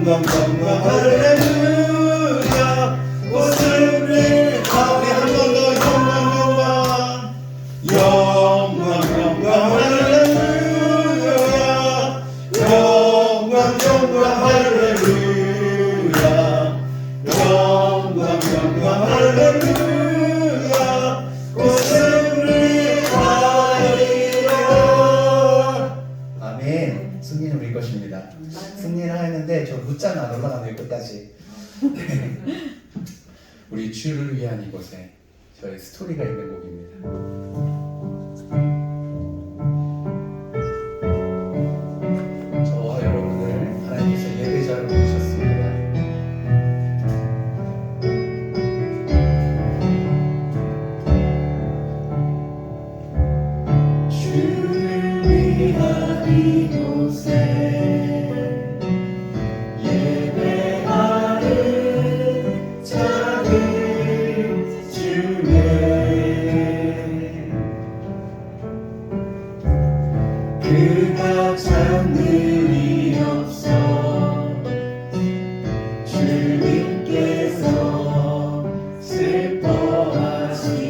영광 할렐루야 웃음을 우리 한 번 더 영광 할렐루야 영광 할렐루야 영광 할렐루야 웃음을 하리라. 아멘. 승리는 우리 것입니다. 승리를 하였는데 저 묻자는 안 올라가네요 끝까지. 우리 주를 위한 이곳에 저의 스토리가 있는 곡입니다. 저와 여러분을 하나님께서 예배자로 부르셨습니다. 주를 위한 이곳에 그가 찾는 이 없어 주님께서 슬퍼하시네.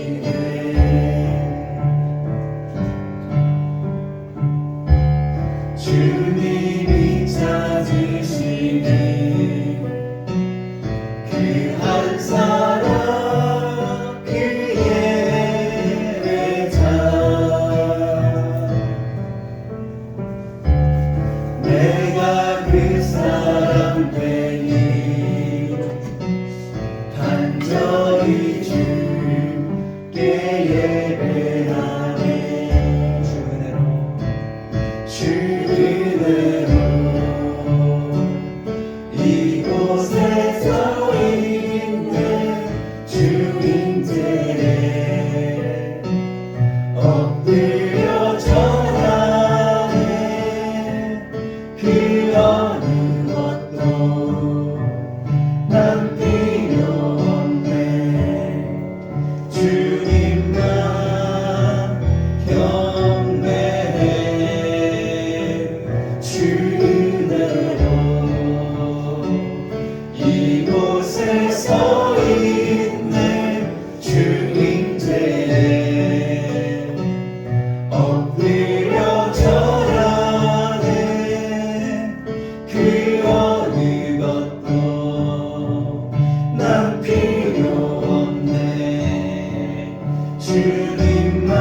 주님이 찾으시네. 그 한 사람 그의 예배자. 내가 그 사람 되니 간절히 주께 예배하네. 주 은혜로 이곳에 서 있는 주님들의 엎드려 전하네. 그 어느 것도 난 필요 없네. 주님만 경배해. 주 은혜로 이곳에 서 있는 주님들의 엎드려 절하네. 그 어느 것도 난 필요 없네. 주님만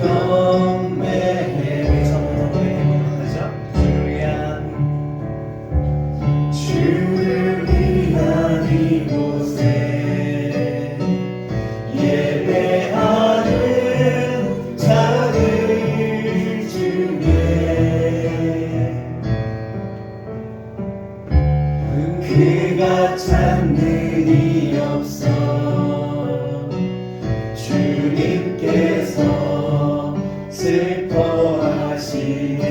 경배해. 우리 전부 노래해보도록 하죠. 주를 위한 이곳에 예배하는 자들 중에 그가 찾는 이 없어 주님께서 슬퍼하시네.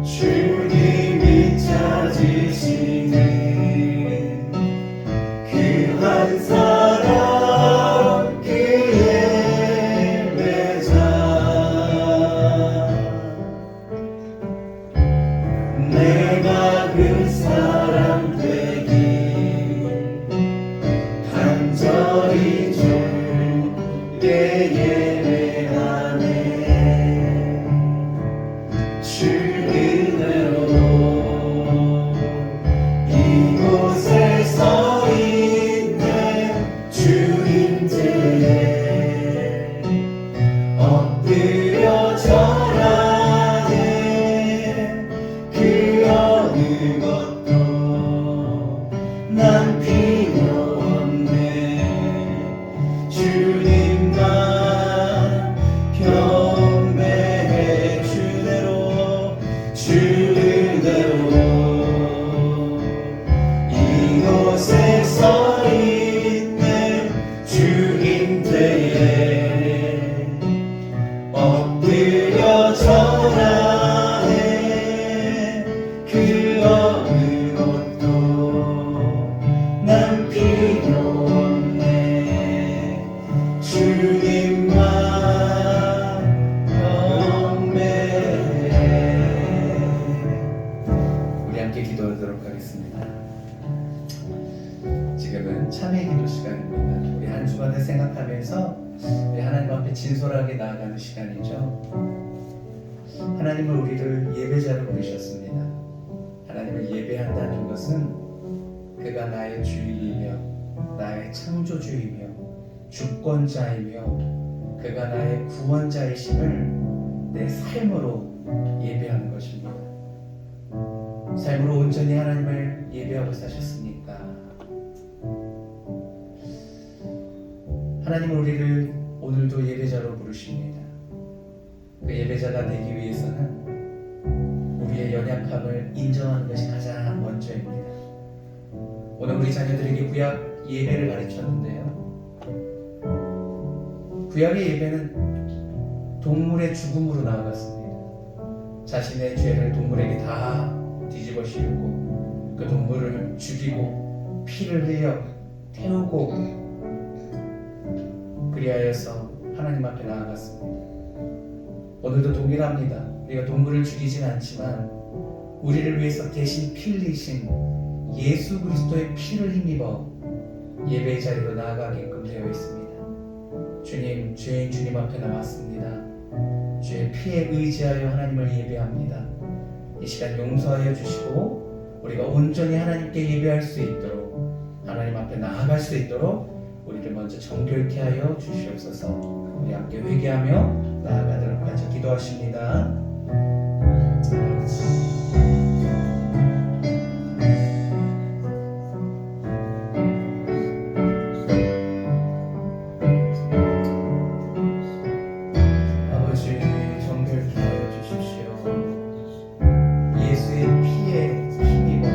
주님이 찾으시는 그 한 사람 그의 예배자. 내가 그 사람 되기 간절히 주께 예배하네. 주 은혜로 이곳에 서 있는 주님들의 엎드려 절하네. 그 어느 것도 난 필요 없네. 주님만 경배해. 주대로 주 은혜로 이곳에 서 있는 주님들 주간을 생각하면서 우리 하나님 앞에 진솔하게 나아가는 시간이죠. 하나님은 우리를 예배자로 부르셨습니다. 하나님을 예배한다는 것은 그가 나의 주인이며 나의 창조주이며 주권자이며 그가 나의 구원자이심을 내 삶으로 예배하는 것입니다. 삶으로 온전히 하나님을 예배하고 사셨습니까? 하나님은 우리를 오늘도 예배자로 부르십니다. 그 예배자가 되기 위해서는 우리의 연약함을 인정하는 것이 가장 먼저입니다. 오늘 우리 자녀들에게 구약 예배를 가르쳤는데요. 구약의 예배는 동물의 죽음으로 나아갔습니다. 자신의 죄를 동물에게 다 뒤집어 씌우고 그 동물을 죽이고 피를 흘려 태우고 그리하여서 하나님 앞에 나아갔습니다. 오늘도 동일합니다. 우리가 동물을 죽이진 않지만 우리를 위해서 대신 피 흘리신 예수 그리스도의 피를 힘입어 예배의 자리로 나아가게끔 되어 있습니다. 주님, 죄인 주님 앞에 나왔습니다. 주의 피에 의지하여 하나님을 예배합니다. 이 시간 용서하여 주시고 우리가 온전히 하나님께 예배할 수 있도록 하나님 앞에 나아갈 수 있도록 우리를 먼저 정결케 하여 주시옵소서. 우리 함께 회개하며 나아가도록 하죠. 기도하십니다. 아버지, 정결케 하여 주십시오. 예수의 피에 힘입어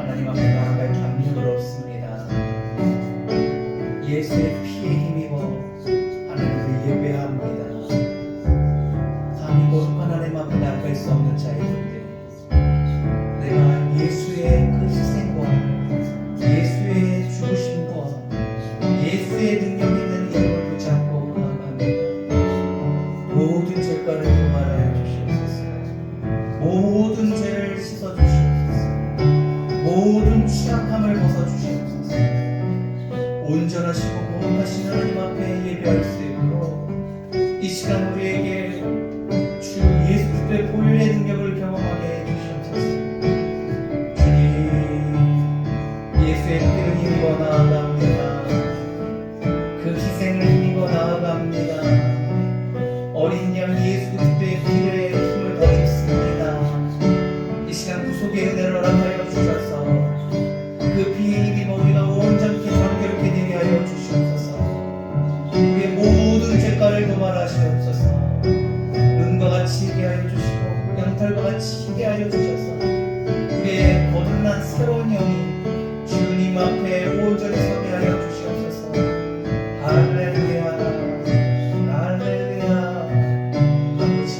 하나님 앞에 나아갈 감격을 얻습니다. 예수의 피에 힘입어 하나님을 예배합니다. 감히 거룩한 하나님 앞에 나아갈 수 없는 자이던데 내가 예수의 그 희생과 예수의 죽으심과 예수의 능력 있는 이름을 붙잡고 나아갑니다. 모든 죄가를 도말하여 주시옵소서. 모든 죄를 씻어 주시옵소서. 모든 취약함을 벗어 주시옵소서. 온전하시고 거룩하신 하나님 앞에 예배할 수 있도록 이 시간 우리에게 주 예수 그리스도의 보혈의 능력을 경험하게 해주시옵소서. 주님, 예수의 피를 힘입어 나아갑니다. 그 희생을 힘입어 나아갑니다. 어린 양 예수 그리스도의 피에 힘을 더했습니다. 이 시간 구속의 은혜를 허락하여 주셔서 그 피에 힘입어 우리가 온전히 정결케 되게 하여 주시옵소서. 우리의 모든 죄가를 도말하시옵소서. 눈과 같이 희게 하여 주시고 양털과 같이 희게 하여 주셔서 우리의 거듭난 새로운 영이 주님 앞에 온전히 서게 하여 주시옵소서. 할렐루야, 할렐루야. 아버지,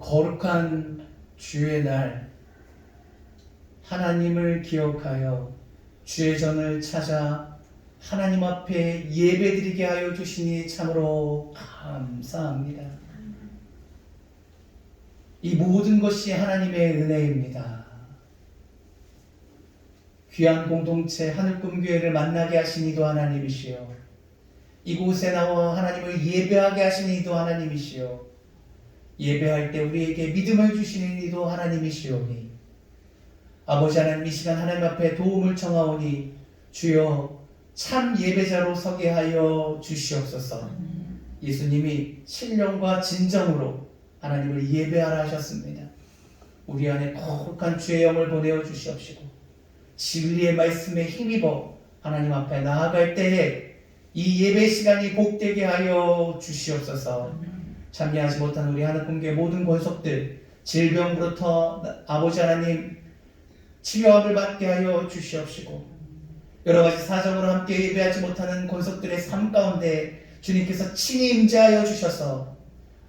거룩한 주의 날 하나님을 기억하여 주의 전을 찾아 하나님 앞에 예배드리게 하여 주시니 참으로 감사합니다. 이 모든 것이 하나님의 은혜입니다. 귀한 공동체 하늘꿈교회를 만나게 하신 이도 하나님이시여, 이곳에 나와 하나님을 예배하게 하신 이도 하나님이시여, 예배할 때 우리에게 믿음을 주시는 이도 하나님이시오니 아버지 하나님, 이 시간 하나님 앞에 도움을 청하오니 주여 참 예배자로 서게 하여 주시옵소서. 예수님이 신령과 진정으로 하나님을 예배하라 하셨습니다. 우리 안에 거룩한 주의 영을 보내어 주시옵시고 진리의 말씀에 힘입어 하나님 앞에 나아갈 때에 이 예배 시간이 복되게 하여 주시옵소서. 참여하지 못한 우리 하늘꿈교회 모든 권속들 질병으로부터 아버지 하나님 치료함을 받게 하여 주시옵시고 여러 가지 사정으로 함께 예배하지 못하는 권속들의 삶 가운데 주님께서 친히 임재하여 주셔서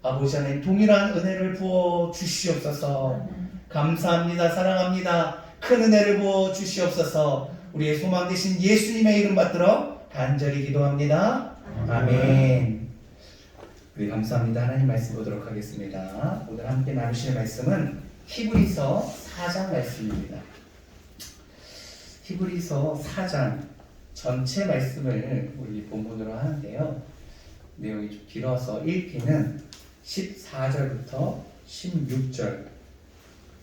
아버지 하나님 동일한 은혜를 부어 주시옵소서. 감사합니다. 사랑합니다. 큰 은혜를 부어 주시옵소서. 우리의 소망 되신 예수님의 이름 받들어 간절히 기도합니다. 아멘. 우리 감사합니다. 하나님 말씀 보도록 하겠습니다. 오늘 함께 나누실 말씀은 히브리서 4장 말씀입니다. 히브리서 4장 전체 말씀을 우리 본문으로 하는데요. 내용이 좀 길어서 읽기는 14절부터 16절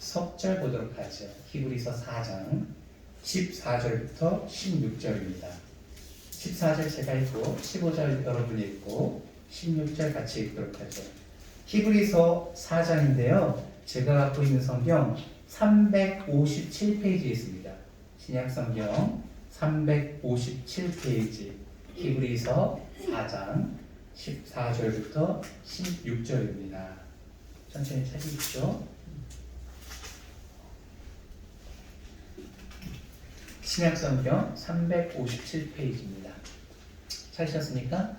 석절 보도록 하죠. 히브리서 4장 14절부터 16절입니다. 14절 제가 읽고 15절 여러분이 읽고 16절 같이 읽도록 하죠. 히브리서 4장인데요. 제가 갖고 있는 성경 357페이지에 있습니다. 신약 성경 357페이지 히브리서 4장 14절부터 16절입니다. 천천히 찾으십시오. 신약 성경 357페이지입니다. 찾으셨습니까?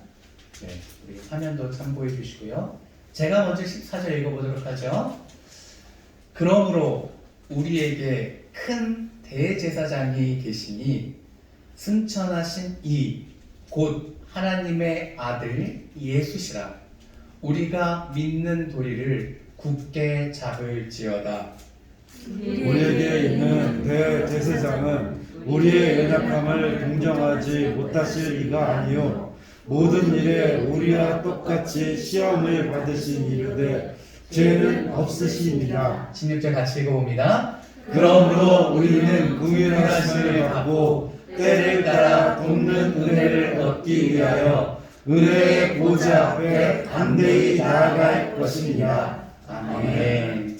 네, 우리 화면도 참고해 주시고요. 제가 먼저 14절 읽어보도록 하죠. 그러므로 우리에게 큰 대제사장이 계시니 승천하신 이 곧 하나님의 아들 예수시라. 우리가 믿는 도리를 굳게 잡을지어다. 우리에게 있는 대제사장은 우리의 연약함을 동정하지 못하실 이가 아니요 모든 일에 우리와 똑같이 시험을 받으신 이르되 죄는 없으시니라. 16절 같이 읽어봅니다. 그러므로 우리는 긍휼하심을 받고 때를 따라 돕는 은혜를 얻기 위하여 은혜의 보좌 앞에 담대히 나아갈 것입니다. 아멘.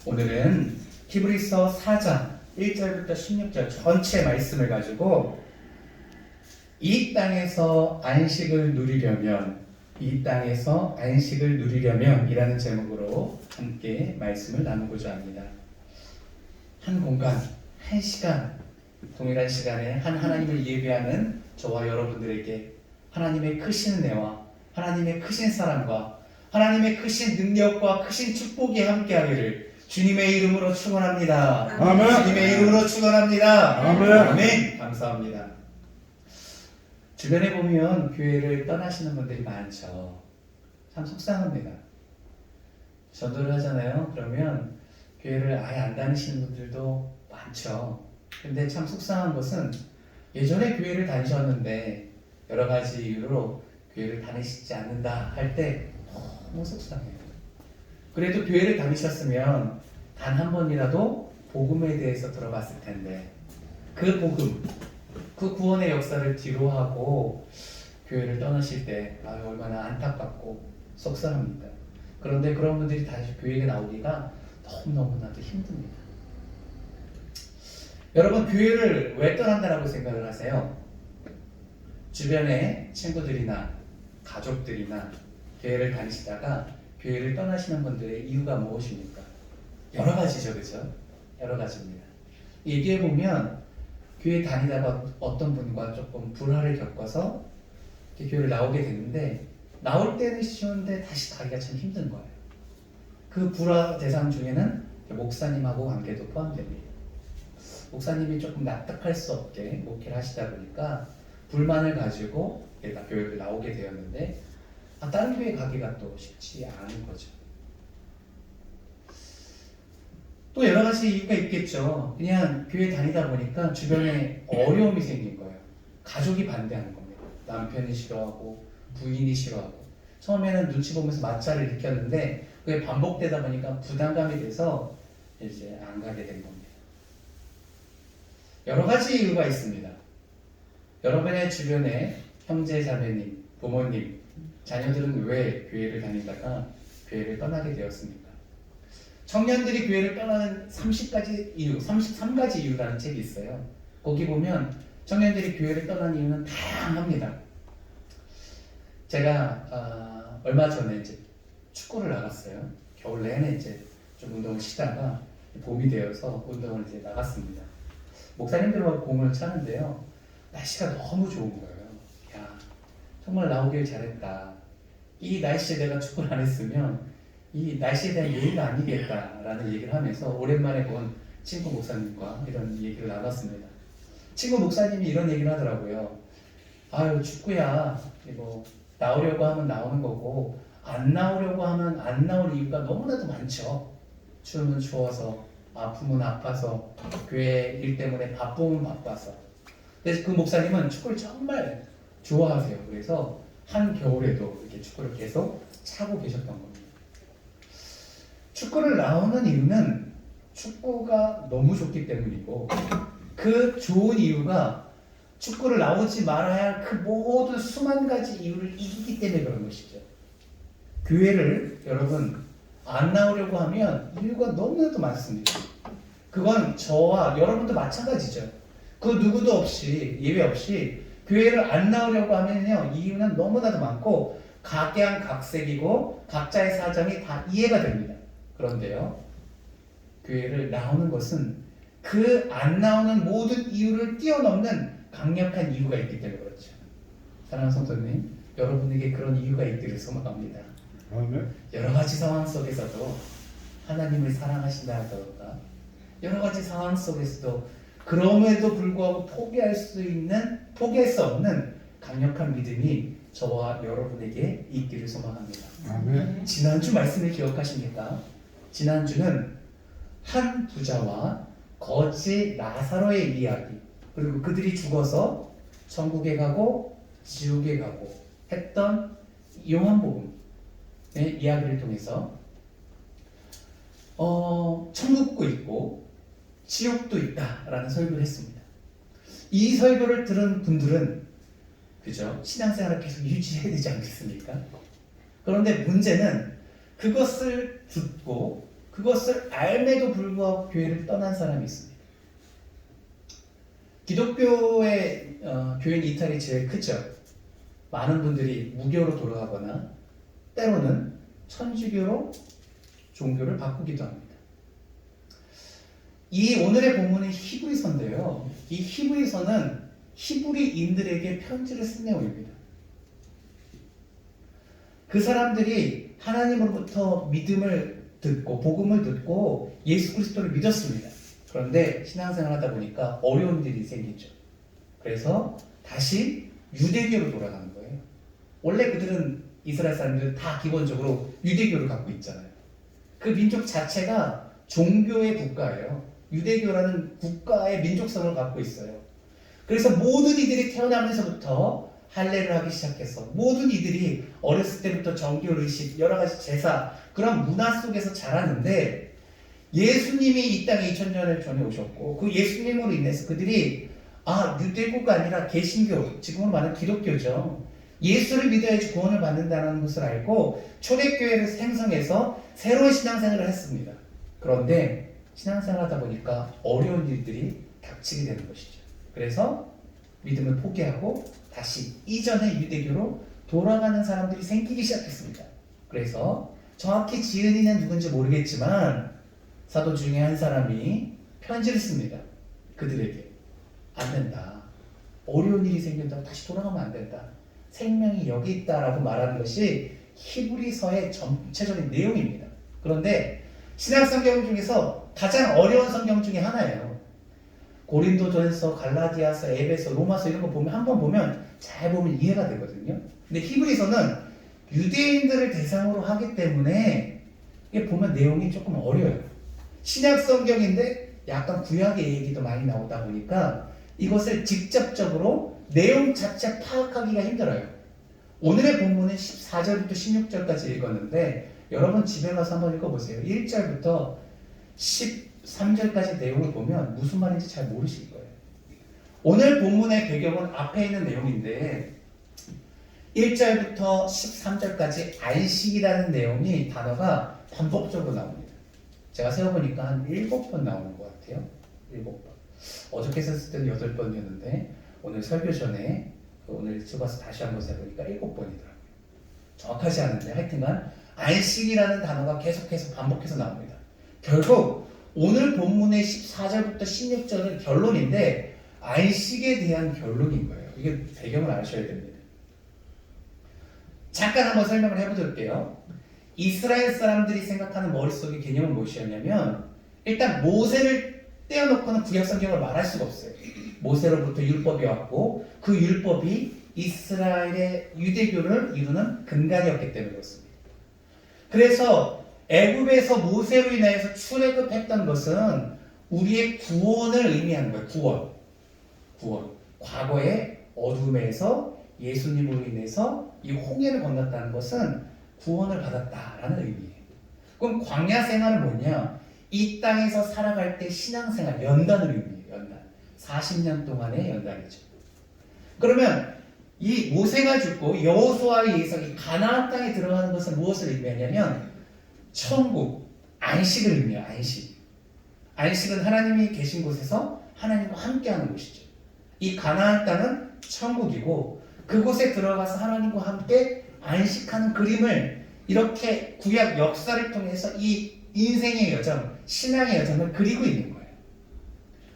오늘은 히브리서 4장 1절부터 16절 전체 말씀을 가지고 이 땅에서 안식을 누리려면 이라는 제목으로 함께 말씀을 나누고자 합니다. 한 공간, 한 시간, 동일한 시간에 한 하나님을 예배하는 저와 여러분들에게 하나님의 크신 은혜와 하나님의 크신 사랑과 하나님의 크신 능력과 크신 축복이 함께하기를 주님의 이름으로 축원합니다. 아멘. 주님의 이름으로 축원합니다. 아멘. 아멘. 감사합니다. 주변에 보면 교회를 떠나시는 분들이 많죠. 참 속상합니다. 전도를 하잖아요. 그러면 교회를 아예 안 다니시는 분들도 많죠. 근데 참 속상한 것은 예전에 교회를 다니셨는데 여러 가지 이유로 교회를 다니시지 않는다 할 때 너무 속상해요. 그래도 교회를 다니셨으면 단 한 번이라도 복음에 대해서 들어봤을 텐데 그 복음, 그 구원의 역사를 뒤로하고 교회를 떠나실 때 얼마나 안타깝고 속상합니다. 그런데 그런 분들이 다시 교회에 나오기가 너무나도 힘듭니다. 여러분, 교회를 왜 떠난다라고 생각을 하세요? 주변에 친구들이나 가족들이나 교회를 다니시다가 교회를 떠나시는 분들의 이유가 무엇입니까? 여러 가지죠, 그죠? 여러 가지입니다. 얘기해 보면 교회 다니다가 어떤 분과 조금 불화를 겪어서 교회를 나오게 됐는데 나올 때는 쉬운데 다시 가기가 참 힘든 거예요. 그 불화 대상 중에는 목사님하고 관계도 포함됩니다. 목사님이 조금 납득할 수 없게 목회를 하시다 보니까 불만을 가지고 얘가 교회를 나오게 되었는데 다른 교회 가기가 또 쉽지 않은 거죠. 또 여러 가지 이유가 있겠죠. 그냥 교회 다니다 보니까 주변에 어려움이 생긴 거예요. 가족이 반대하는 겁니다. 남편이 싫어하고 부인이 싫어하고 처음에는 눈치 보면서 마찰을 느꼈는데 그게 반복되다 보니까 부담감이 돼서 이제 안 가게 된 겁니다. 여러 가지 이유가 있습니다. 여러분의 주변에 형제, 자매님, 부모님, 자녀들은 왜 교회를 다니다가 교회를 떠나게 되었습니까? 청년들이 교회를 떠나는 30가지 이유, 33가지 이유라는 책이 있어요. 거기 보면 청년들이 교회를 떠난 이유는 다양합니다. 제가 얼마 전에 이제 축구를 나갔어요. 겨울 내내 이제 좀 운동을 쉬다가 봄이 되어서 운동을 이제 나갔습니다. 목사님들하고 공을 차는데요. 날씨가 너무 좋은 거예요. 야, 정말 나오길 잘했다. 이 날씨에 내가 축구를 안 했으면 이 날씨에 대한 예의가 아니겠다라는 얘기를 하면서 오랜만에 본 친구 목사님과 이런 얘기를 나눴습니다. 친구 목사님이 이런 얘기를 하더라고요. 아유, 축구야. 이거 나오려고 하면 나오는 거고 안 나오려고 하면 안 나올 이유가 너무나도 많죠. 추우면 추워서, 아프면 아파서, 교회 일 때문에 바쁘면 바빠서. 그래서 그 목사님은 축구를 정말 좋아하세요. 그래서 한겨울에도 이렇게 축구를 계속 차고 계셨던 겁니다. 축구를 나오는 이유는 축구가 너무 좋기 때문이고, 그 좋은 이유가 축구를 나오지 말아야 할 그 모든 수만 가지 이유를 이기기 때문에 그런 것이죠. 교회를 여러분 안 나오려고 하면 이유가 너무나도 많습니다. 그건 저와 여러분도 마찬가지죠. 그 누구도 없이, 예외 없이 교회를 안 나오려고 하면요, 이유는 너무나도 많고 각양각색이고 각자의 사정이 다 이해가 됩니다. 그런데요, 교회를 나오는 것은 그 안 나오는 모든 이유를 뛰어넘는 강력한 이유가 있기 때문에 그렇죠. 사랑하는 성도님, 여러분에게 그런 이유가 있기를 소망합니다. 아멘. 여러 가지 상황 속에서도 하나님을 사랑하신다던가, 여러 가지 상황 속에서도 그럼에도 불구하고 포기할 수 없는 강력한 믿음이 저와 여러분에게 있기를 소망합니다. 아멘. 지난주 말씀을 기억하십니까? 지난주는 한 부자와 거지 나사로의 이야기, 그리고 그들이 죽어서 천국에 가고 지옥에 가고 했던 요한복음의 이야기를 통해서 천국도 있고 지옥도 있다라는 설교를 했습니다. 이 설교를 들은 분들은 그죠? 신앙생활을 계속 유지해야 되지 않겠습니까? 그런데 문제는 그것을 듣고 그것을 알매도 불구하고 교회를 떠난 사람이 있습니다. 기독교의 교인 이탈이 제일 크죠. 많은 분들이 무교로 돌아가거나 때로는 천주교로 종교를 바꾸기도 합니다. 이 오늘의 본문은 히브리서인데요. 이 히브리서는 히브리인들에게 편지를 쓴 내용입니다. 그 사람들이 하나님으로부터 믿음을 듣고 복음을 듣고 예수 그리스도를 믿었습니다. 그런데 신앙생활 하다 보니까 어려운 일이 생기죠. 그래서 다시 유대교로 돌아가는 거예요. 원래 그들은 이스라엘 사람들은 다 기본적으로 유대교를 갖고 있잖아요. 그 민족 자체가 종교의 국가예요. 유대교라는 국가의 민족성을 갖고 있어요. 그래서 모든 이들이 태어나면서부터 할례를 하기 시작해서 모든 이들이 어렸을 때부터 정결의식, 여러 가지 제사, 그런 문화 속에서 자랐는데 예수님이 이 땅에 2000년을 전에 오셨고 그 예수님으로 인해서 그들이 유대교가 아니라 개신교, 지금은 말하는 기독교죠. 예수를 믿어야지 구원을 받는다는 것을 알고 초대교회를 생성해서 새로운 신앙생활을 했습니다. 그런데 신앙생활 하다 보니까 어려운 일들이 닥치게 되는 것이죠. 그래서 믿음을 포기하고 다시 이전의 유대교로 돌아가는 사람들이 생기기 시작했습니다. 그래서 정확히 지은이는 누군지 모르겠지만 사도 중에 한 사람이 편지를 씁니다. 그들에게. 안 된다. 어려운 일이 생긴다고 다시 돌아가면 안 된다. 생명이 여기 있다라고 말하는 것이 히브리서의 전체적인 내용입니다. 그런데 신약 성경 중에서 가장 어려운 성경 중에 하나예요. 고린도전서, 갈라디아서, 에베소, 로마서 이런 거 보면 한번 보면 잘 보면 이해가 되거든요. 근데 히브리서는 유대인들을 대상으로 하기 때문에 이게 보면 내용이 조금 어려워요. 신약 성경인데 약간 구약의 얘기도 많이 나오다 보니까 이것을 직접적으로 내용 자체 파악하기가 힘들어요. 오늘의 본문은 14절부터 16절까지 읽었는데 여러분 집에 가서 한번 읽어보세요. 1절부터 13절까지 내용을 보면 무슨 말인지 잘 모르실 거예요. 오늘 본문의 배경은 앞에 있는 내용인데 1절부터 13절까지 안식이라는 내용이 단어가 반복적으로 나옵니다. 제가 세어보니까 한 7번 나오는 것 같아요. 7번. 어저께 썼을 때는 8번이었는데 오늘 설교 전에 오늘 찍어서 다시 한번 세보니까 7번이더라고요. 정확하지 않은데 하여튼간 안식이라는 단어가 계속해서 반복해서 나옵니다. 결국 오늘 본문의 14절부터 16절은 결론인데 안식에 대한 결론인 거예요. 이게 배경을 아셔야 됩니다. 잠깐 한번 설명을 해보도록해요. 이스라엘 사람들이 생각하는 머릿속의 개념은 무엇이었냐면 일단 모세를 떼어놓고는 구약 성경을 말할 수가 없어요. 모세로부터 율법이 왔고 그 율법이 이스라엘의 유대교를 이루는 근간이었기 때문에 그렇습니다. 그래서 애굽에서 모세로 인하여서 출애굽했던 것은 우리의 구원을 의미하는 거예요. 구원. 과거의 어둠에서 예수님으로 인해서 이 홍해를 건넜다는 것은 구원을 받았다라는 의미예요. 그럼 광야 생활은 뭐냐? 이 땅에서 살아갈 때 신앙생활, 연단을 의미해요. 연단. 40년 동안의 연단이죠. 그러면 이 모세가 죽고 여호수아에 의해서 이 가나안 땅에 들어가는 것은 무엇을 의미하냐면 천국, 안식을 의미해요. 안식은 하나님이 계신 곳에서 하나님과 함께하는 곳이죠. 이 가나안 땅은 천국이고 그곳에 들어가서 하나님과 함께 안식하는 그림을 이렇게 구약 역사를 통해서 이 인생의 여정, 신앙의 여정을 그리고 있는 거예요.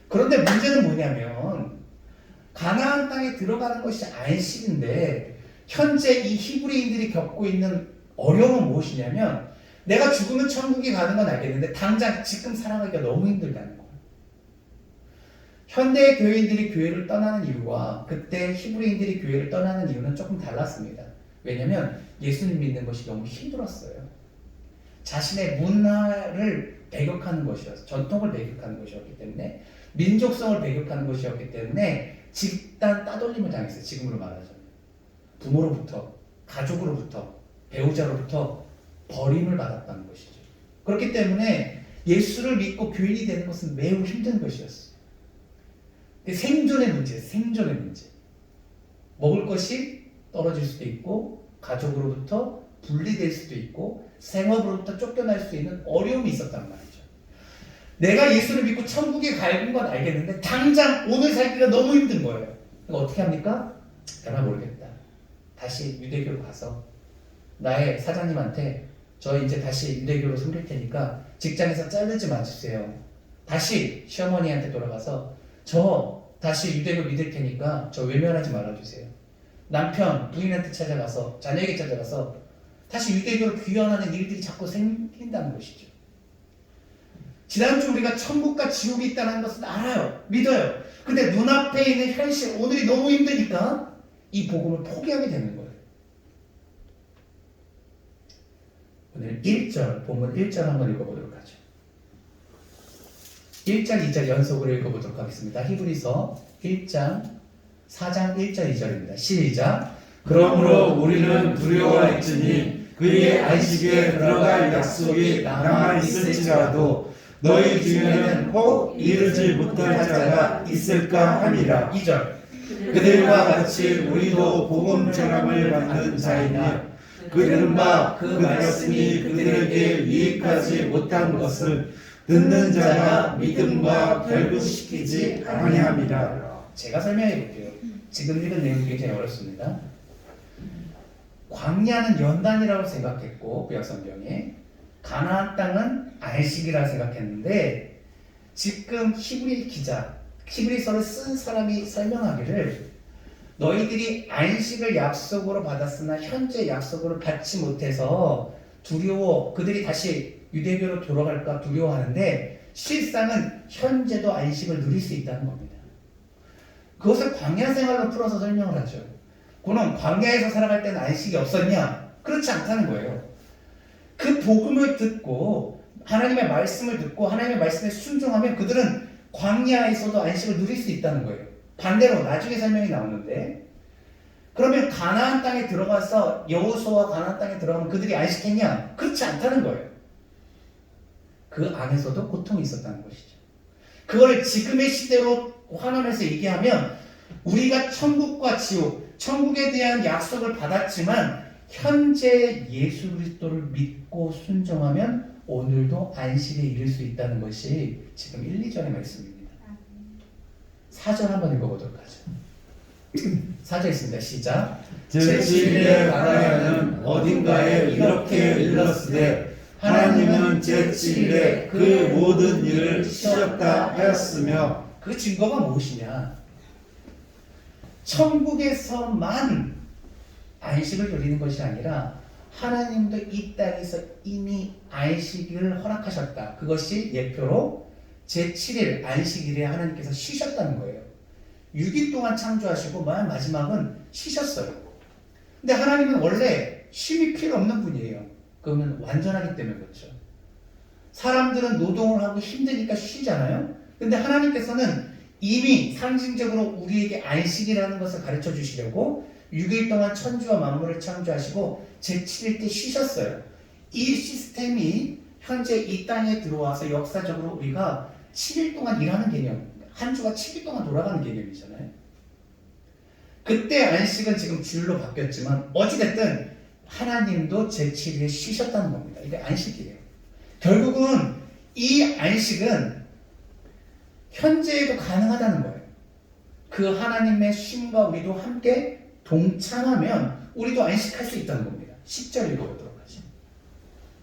그런데 문제는 뭐냐면 가나안 땅에 들어가는 것이 안식인데 현재 이 히브리인들이 겪고 있는 어려움은 무엇이냐면 내가 죽으면 천국에 가는 건 알겠는데 당장 지금 살아가기가 너무 힘들다는 거예요. 현대 교인들이 교회를 떠나는 이유와 그때 히브리인들이 교회를 떠나는 이유는 조금 달랐습니다. 왜냐하면 예수님 믿는 것이 너무 힘들었어요. 자신의 문화를 배격하는 것이었어요. 전통을 배격하는 것이었기 때문에 민족성을 배격하는 것이었기 때문에 집단 따돌림을 당했어요. 지금으로 말하자면 부모로부터, 가족으로부터, 배우자로부터 버림을 받았다는 것이죠. 그렇기 때문에 예수를 믿고 교인이 되는 것은 매우 힘든 것이었어요. 생존의 문제. 먹을 것이 떨어질 수도 있고 가족으로부터 분리될 수도 있고 생업으로부터 쫓겨날 수 있는 어려움이 있었단 말이죠. 내가 예수를 믿고 천국에 갈 건 알겠는데 당장 오늘 살기가 너무 힘든 거예요. 그러니까 어떻게 합니까? 정말 모르겠다. 다시 유대교로 가서 나의 사장님한테 저 이제 다시 유대교로 섬길 테니까 직장에서 자르지 마주세요. 다시 시어머니한테 돌아가서 저 다시 유대교 믿을 테니까 저 외면하지 말아주세요. 남편, 부인한테 찾아가서 자녀에게 찾아가서 다시 유대교로 귀환하는 일들이 자꾸 생긴다는 것이죠. 지난주 우리가 천국과 지옥이 있다는 것은 알아요. 믿어요. 근데 눈앞에 있는 현실, 오늘이 너무 힘드니까 이 복음을 포기하게 되는 거예요. 오늘 1절, 본문 1절 한번 읽어보도록 하죠. 1절, 2절 연속으로 읽어보도록 하겠습니다. 히브리서 1장, 4장 1절, 2절입니다. 시작. 그러므로 우리는 두려워할지니 그의 안식에 들어갈 약속이 남아 있을지라도 너희 중에는 혹 이르지 못할 자가 있을까 함이라. 2절. 그들과 같이 우리도 복음 전함을 받는 자이나 그들은 그 말씀이 그들에게 유익하지 못한 것을 듣는 자가 믿음과 결부시키지 아니함이라. 제가 설명해 볼게요. 지금 읽은 내용이 굉장히 어렵습니다. 광야는 연단이라고 생각했고 구약 성경에 가나안 땅은 안식이라 생각했는데 지금 히브리서를 쓴 사람이 설명하기를 너희들이 안식을 약속으로 받았으나 현재 약속으로 받지 못해서 두려워 그들이 다시 유대교로 돌아갈까 두려워하는데 실상은 현재도 안식을 누릴 수 있다는 겁니다. 그것을 광야 생활로 풀어서 설명을 하죠. 그럼 광야에서 살아갈 때는 안식이 없었냐? 그렇지 않다는 거예요. 그 복음을 듣고 하나님의 말씀을 듣고 하나님의 말씀에 순종하면 그들은 광야에서도 안식을 누릴 수 있다는 거예요. 반대로 나중에 설명이 나오는데 그러면 가나안 땅에 들어가서 여호수아와 가나안 땅에 들어가면 그들이 안식했냐? 그렇지 않다는 거예요. 그 안에서도 고통이 있었다는 것이죠. 그걸 지금의 시대로 환원해서 얘기하면 우리가 천국과 지옥, 천국에 대한 약속을 받았지만 현재 예수 그리스도를 믿고 순종하면 오늘도 안식에 이를 수 있다는 것이 지금 1, 2절의 말씀입니다. 4절 한번 읽어보도록 하죠. 4절 있습니다. 시작. 제7일에 가나안은 어딘가에 이렇게 일렀으되 하나님은 제7일에 그 모든 일을 쉬었다 하였으며 그 증거가 무엇이냐? 천국에서만 안식을 누리는 것이 아니라 하나님도 이 땅에서 이미 안식일을 허락하셨다. 그것이 예표로 제7일 안식일에 하나님께서 쉬셨다는 거예요. 6일 동안 창조하시고 마지막은 쉬셨어요. 근데 하나님은 원래 쉼이 필요 없는 분이에요. 그러면 완전하기 때문에 그렇죠. 사람들은 노동을 하고 힘드니까 쉬잖아요. 근데 하나님께서는 이미 상징적으로 우리에게 안식이라는 것을 가르쳐 주시려고 6일 동안 천지와 만물을 창조하시고 제7일 때 쉬셨어요. 이 시스템이 현재 이 땅에 들어와서 역사적으로 우리가 7일 동안 일하는 개념, 한 주가 7일 동안 돌아가는 개념이잖아요. 그때 안식은 지금 주일로 바뀌었지만 어찌됐든 하나님도 제7일에 쉬셨다는 겁니다. 이게 안식이에요. 결국은 이 안식은 현재에도 가능하다는 거예요. 그 하나님의 쉼과 우리도 함께 동참하면 우리도 안식할 수 있다는 겁니다. 10절 읽어보도록 하죠.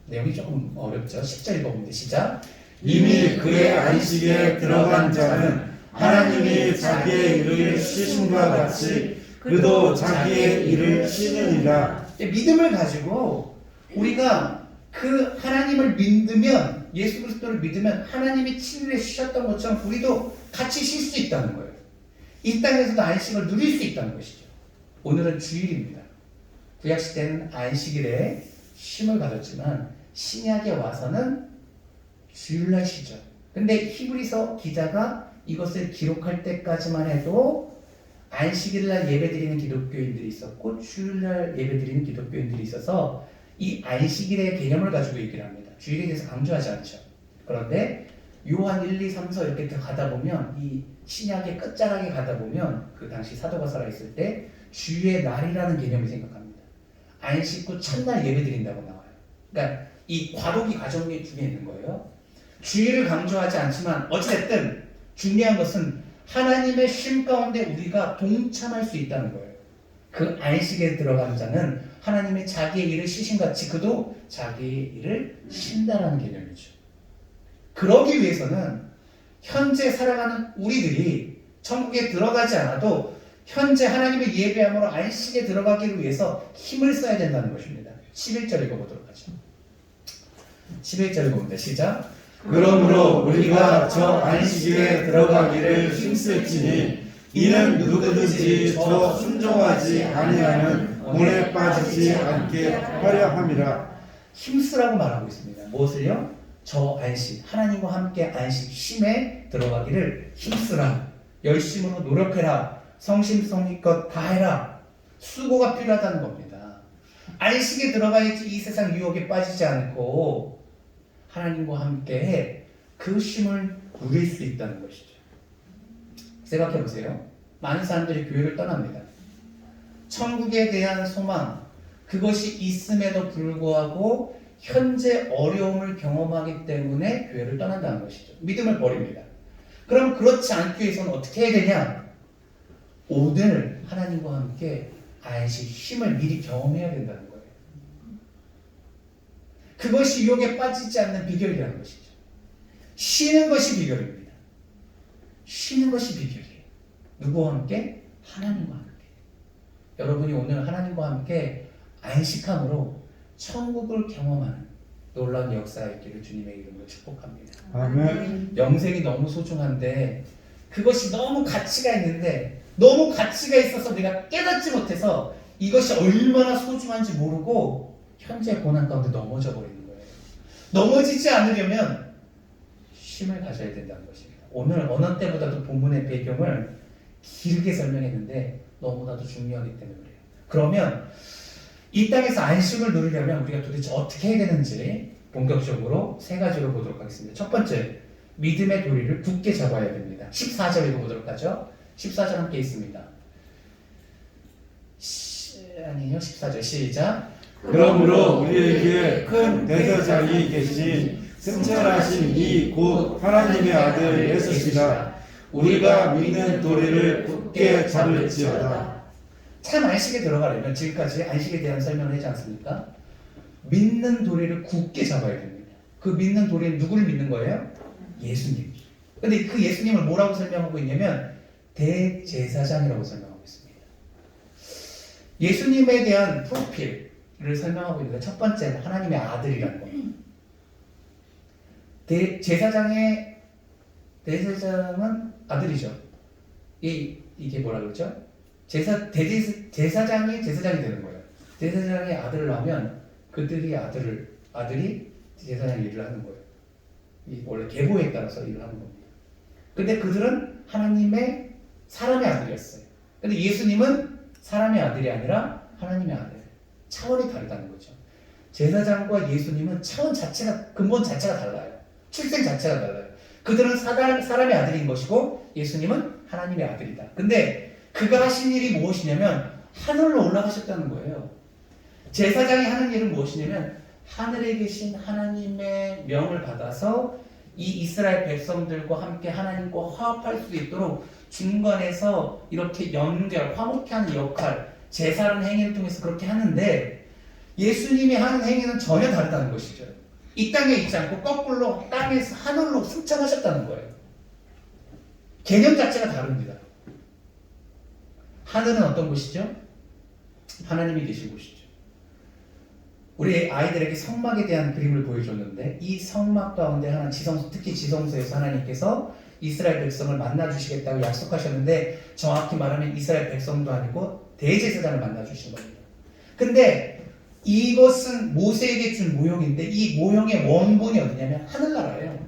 내용이 조금 어렵죠. 10절 읽어봅니다. 시작. 이미 그의 안식에 들어간 자는 하나님이 자기의 일을 쉬심과 같이 그도 자기의 일을 쉬느니라. 믿음을 가지고 우리가 그 하나님을 믿으면, 예수 그리스도를 믿으면 하나님이 7일에 쉬셨던 것처럼 우리도 같이 쉴 수 있다는 거예요. 이 땅에서도 안식을 누릴 수 있다는 것이죠. 오늘은 주일입니다. 구약시대는 안식일에 쉼을 가졌지만 신약에 와서는 주일날 쉬죠. 근데 히브리서 기자가 이것을 기록할 때까지만 해도 안식일날 예배드리는 기독교인들이 있었고 주일날 예배드리는 기독교인들이 있어서 이 안식일의 개념을 가지고 얘기를 합니다. 주일에 대해서 강조하지 않죠. 그런데 요한 1, 2, 3서 이렇게 가다 보면 이 신약의 끝자락에 가다 보면 그 당시 사도가 살아있을 때 주일의 날이라는 개념을 생각합니다. 안식 후 첫날 예배드린다고 나와요. 그러니까 이 과도기 과정 중에 있는 거예요. 주일을 강조하지 않지만 어찌됐든 중요한 것은 하나님의 쉼 가운데 우리가 동참할 수 있다는 거예요. 그 안식에 들어간 자는 하나님의 자기의 일을 쉬심같이 그도 자기의 일을 쉰다라는 개념이죠. 그러기 위해서는 현재 살아가는 우리들이 천국에 들어가지 않아도 현재 하나님의 예배함으로 안식에 들어가기 위해서 힘을 써야 된다는 것입니다. 11절 읽어보도록 하죠. 11절 읽어봅니다. 시작. 그러므로 우리가 저 안식에 들어가기를 힘쓸지니 이는 누구든지 저 순종하지 아니하는 문에 빠지지 않게 하려 함이라. 힘쓰라고 말하고 있습니다. 무엇을요? 저 안식, 하나님과 함께 안식, 쉼에 들어가기를 힘쓰라. 열심으로 노력해라. 성심성의껏 다해라. 수고가 필요하다는 겁니다. 안식에 들어가야지 이 세상 유혹에 빠지지 않고 하나님과 함께 그 쉼을 누릴 수 있다는 것이죠. 생각해보세요. 많은 사람들이 교회를 떠납니다. 천국에 대한 소망, 그것이 있음에도 불구하고 현재 어려움을 경험하기 때문에 교회를 떠난다는 것이죠. 믿음을 버립니다. 그럼 그렇지 않기 위해서는 어떻게 해야 되냐? 오늘 하나님과 함께 안식, 쉼을 미리 경험해야 된다는 거예요. 그것이 유혹에 빠지지 않는 비결이라는 것이죠. 쉬는 것이 비결입니다. 쉬는 것이 비결이에요. 누구와 함께? 하나님과 함께. 여러분이 오늘 하나님과 함께 안식함으로 천국을 경험하는 놀라운 역사가 있기를 주님의 이름으로 축복합니다. 아멘. 영생이 너무 소중한데 그것이 너무 가치가 있는데 너무 가치가 있어서 우리가 깨닫지 못해서 이것이 얼마나 소중한지 모르고 현재 고난 가운데 넘어져 버리는 거예요. 넘어지지 않으려면 쉼을 가져야 된다는 것입니다. 오늘 어느 때보다도 본문의 배경을 길게 설명했는데 너무나도 중요하기 때문에 그래요. 그러면 이 땅에서 안식을 누리려면 우리가 도대체 어떻게 해야 되는지 본격적으로 세 가지로 보도록 하겠습니다. 첫 번째, 믿음의 도리를 굳게 잡아야 됩니다. 14절 읽어보도록 하죠. 14절 함께 있습니다. 아니요, 14절 시작. 그러므로 우리에게 큰 대제사장이 계신 승천하신 이 곧 하나님의 아들 예수시라. 우리가 믿는 도리를 굳게 잡을지어다. 참 안식에 들어가려면 지금까지 안식에 대한 설명을 하지 않습니까? 믿는 도리를 굳게 잡아야 됩니다. 그 믿는 도리는 누구를 믿는 거예요? 예수님. 근데 그 예수님을 뭐라고 설명하고 있냐면 대제사장이라고 설명하고 있습니다. 예수님에 대한 프로필, 설명하고 있는데 첫 번째는 하나님의 아들이라는 겁니다. 대제사장은 아들이죠. 이게 뭐라 그러죠? 제사장이 되는 거예요. 제사장이 아들을 낳으면 아들이 제사장 일을 하는 거예요. 원래 계보에 따라서 일을 하는 겁니다. 근데 그들은 사람의 아들이었어요. 근데 예수님은 사람의 아들이 아니라 하나님의 아들. 차원이 다르다는 거죠. 제사장과 예수님은 근본 자체가 달라요. 출생 자체가 달라요. 그들은 사람의 아들인 것이고 예수님은 하나님의 아들이다. 근데 그가 하신 일이 무엇이냐면 하늘로 올라가셨다는 거예요. 제사장이 하는 일은 무엇이냐면 하늘에 계신 하나님의 명을 받아서 이 이스라엘 백성들과 함께 하나님과 화합할 수 있도록 중간에서 이렇게 화목케 하는 역할, 제사라는 행위를 통해서 그렇게 하는데 예수님이 하는 행위는 전혀 다르다는 것이죠. 이 땅에 있지 않고 거꾸로 땅에서 하늘로 승천하셨다는 거예요. 개념 자체가 다릅니다. 하늘은 어떤 곳이죠? 하나님이 계신 곳이죠. 우리 아이들에게 성막에 대한 그림을 보여줬는데 이 성막 가운데 특히 지성소에서 하나님께서 이스라엘 백성을 만나주시겠다고 약속하셨는데 정확히 말하면 이스라엘 백성도 아니고 대제사장을 만나주신 겁니다. 근데 이것은 모세에게 준 모형인데 이 모형의 원본이 어디냐면 하늘나라예요.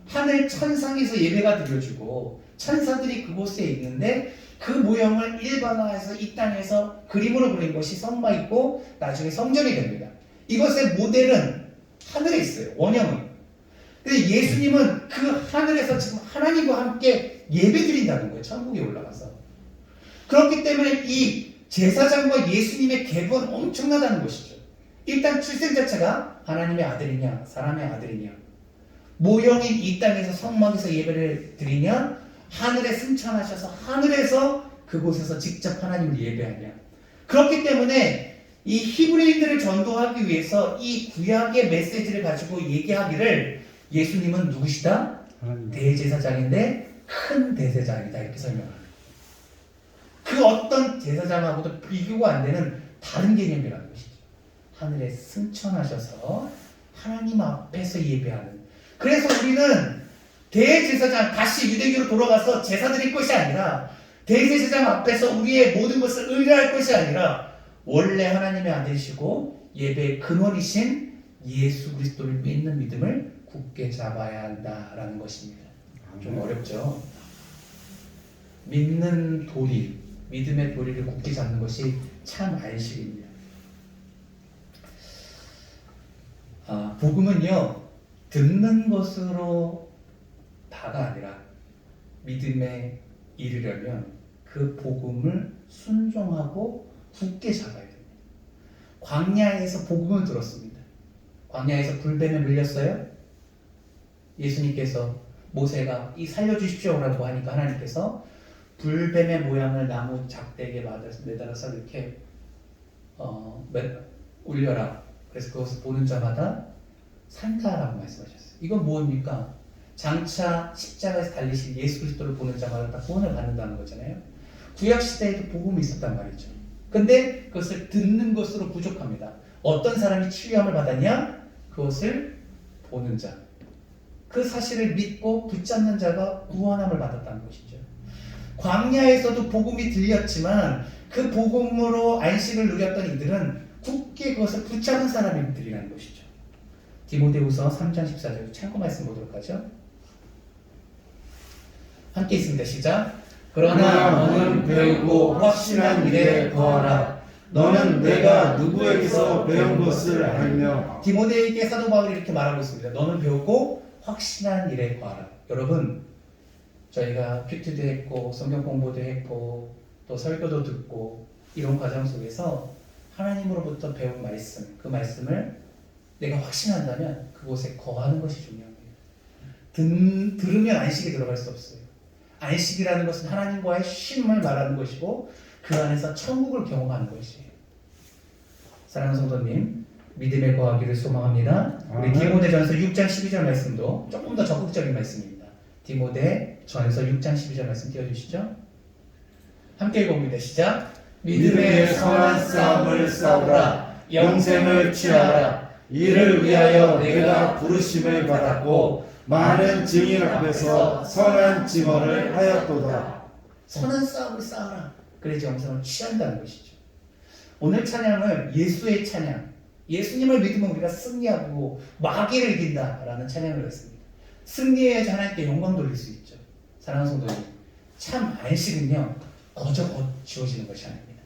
하늘 천상에서 예배가 드려지고 천사들이 그곳에 있는데 그 모형을 일반화해서 이 땅에서 그림으로 그린 것이 성막이고 나중에 성전이 됩니다. 이것의 모델은 하늘에 있어요. 원형은. 근데 예수님은 그 하늘에서 지금 하나님과 함께 예배 드린다는 거예요. 천국에 올라가서. 그렇기 때문에 이 제사장과 예수님의 갭은 엄청나다는 것이죠. 일단 출생 자체가 하나님의 아들이냐 사람의 아들이냐, 모형인 이 땅에서 성막에서 예배를 드리냐, 하늘에 승천하셔서 하늘에서 그곳에서 직접 하나님을 예배하냐. 그렇기 때문에 이 히브리인들을 전도하기 위해서 이 구약의 메시지를 가지고 얘기하기를 예수님은 누구시다? 대제사장인데 큰 대제사장이다 이렇게 설명합니다. 그 어떤 제사장하고도 비교가 안 되는 다른 개념이라는 것이죠. 하늘에 승천하셔서 하나님 앞에서 예배하는. 그래서 우리는 대제사장, 다시 유대교로 돌아가서 제사 드릴 것이 아니라 대제사장 앞에서 우리의 모든 것을 의뢰할 것이 아니라 원래 하나님의 아들이시고 예배의 근원이신 예수 그리스도를 믿는 믿음을 굳게 잡아야 한다라는 것입니다. 좀 어렵죠? 믿는 도리, 믿음의 도리를 굳게 잡는 것이 참 안식입니다. 복음은요, 듣는 것으로 다가 아니라 믿음에 이르려면 그 복음을 순종하고 굳게 잡아야 됩니다. 광야에서 복음을 들었습니다. 광야에서 불뱀에 물렸어요. 예수님께서 모세가 살려주십시오라고 하니까 하나님께서 불뱀의 모양을 나무 작대기에 매달아서 이렇게 올려라. 그래서 그것을 보는 자마다 산다라고 말씀하셨어요. 이건 무엇입니까? 장차 십자가에서 달리신 예수 그리스도를 보는 자마다 다 구원을 받는다는 거잖아요. 구약 시대에도 복음이 있었단 말이죠. 근데 그것을 듣는 것으로 부족합니다. 어떤 사람이 치유함을 받았냐? 그것을 보는 자. 그 사실을 믿고 붙잡는 자가 구원함을 받았다는 것이죠. 광야에서도 복음이 들렸지만 그 복음으로 안식을 누렸던 이들은 굳게 그것을 붙잡은 사람들이라는 것이죠. 디모데후서 3장 14절 참고 말씀 보도록 하죠. 함께 있습니다. 시작. 그러나 너는 배우고 확신한 일에 거하라. 너는 내가 누구에게서 배운 것을 알며. 디모데에게 사도 바울이 이렇게 말하고 있습니다. 너는 배우고 확신한 일에 거하라. 여러분, 저희가 큐티도 했고 성경 공부도 했고 또 설교도 듣고 이런 과정 속에서 하나님으로부터 배운 말씀, 그 말씀을 내가 확신한다면 그곳에 거하는 것이 중요합니다. 들으면 안식에 들어갈 수 없어요. 안식이라는 것은 하나님과의 쉼을 말하는 것이고 그 안에서 천국을 경험하는 것이에요. 사랑하는 성도님, 믿음에 거하기를 소망합니다. 우리 디모데전서 6장 12절 말씀도 조금 더 적극적인 말씀입니다. 디모데전서 6장 12절 말씀 띄워주시죠. 함께 읽어봅니다. 시작. 믿음의 선한 싸움을 싸우라. 영생을 취하라. 이를 위하여 내가 부르심을 받았고 많은 증인 앞에서 선한 증언을 하였도다. 선한 싸움을 싸워라. 그래야지 영생을 취한다는 것이죠. 오늘 찬양을 예수의 찬양, 예수님을 믿으면 우리가 승리하고 마귀를 이긴다라는 찬양을 했습니다. 승리해야지 하나님께 영광 돌릴 수 있죠. 사랑하는 성도님, 참 안식은요 거저 지워지는 것이 아닙니다.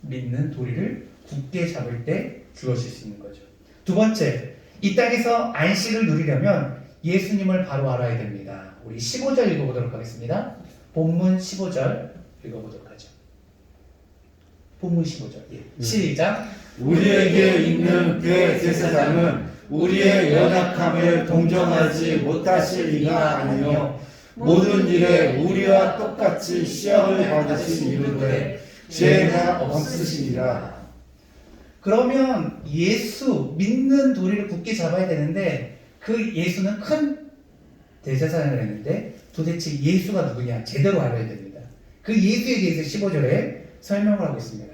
믿는 도리를 굳게 잡을 때 주어질 수 있는 거죠. 두 번째, 이 땅에서 안식을 누리려면 예수님을 바로 알아야 됩니다. 우리 15절 읽어보도록 하겠습니다. 본문 15절 읽어보도록 하죠. 본문 15절. 시작. 우리에게 있는 대제사장은 우리의 연약함을 동정하지 못하실 리가 아니요 모든 일에 우리와 똑같이 시험을 받으신 이유되 죄가 없으시니라. 그러면 예수 믿는 도리를 굳게 잡아야 되는데 그 예수는 큰 대제사장을 했는데 도대체 예수가 누구냐 제대로 알아야 됩니다. 그 예수에 대해서 15절에 설명을 하고 있습니다.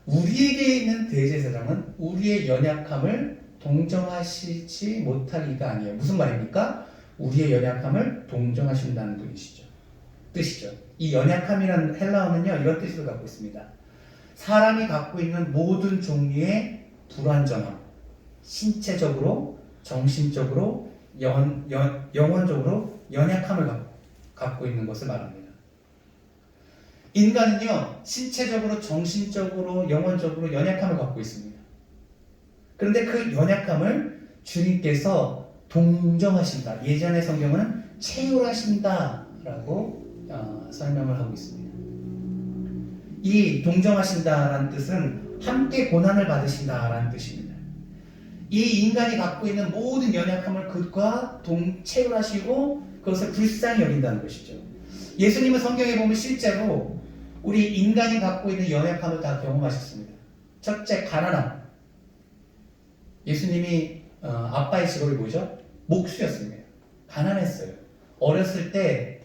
우리에게 있는 대제사장은 우리의 연약함을 동정하시지 못하기가 아니에요. 무슨 말입니까? 우리의 연약함을 동정하신다는 뜻이죠. 이 연약함이라는 헬라어는요 이런 뜻을 갖고 있습니다. 사람이 갖고 있는 모든 종류의 불완전함, 신체적으로, 정신적으로, 영혼적으로 연약함을 갖고 있는 것을 말합니다. 인간은요 신체적으로, 정신적으로, 영혼적으로 연약함을 갖고 있습니다. 그런데 그 연약함을 주님께서 동정하신다. 예전의 성경은 체휼하신다라고 설명을 하고 있습니다. 이 동정하신다라는 뜻은 함께 고난을 받으신다라는 뜻입니다. 이 인간이 갖고 있는 모든 연약함을 그가 체휼하시고 그것을 불쌍히 여긴다는 것이죠. 예수님은 성경에 보면 실제로 우리 인간이 갖고 있는 연약함을 다 경험하셨습니다. 첫째, 가난함. 예수님이 아빠의 직업이 뭐죠? 목수였습니다. 가난했어요. 어렸을 때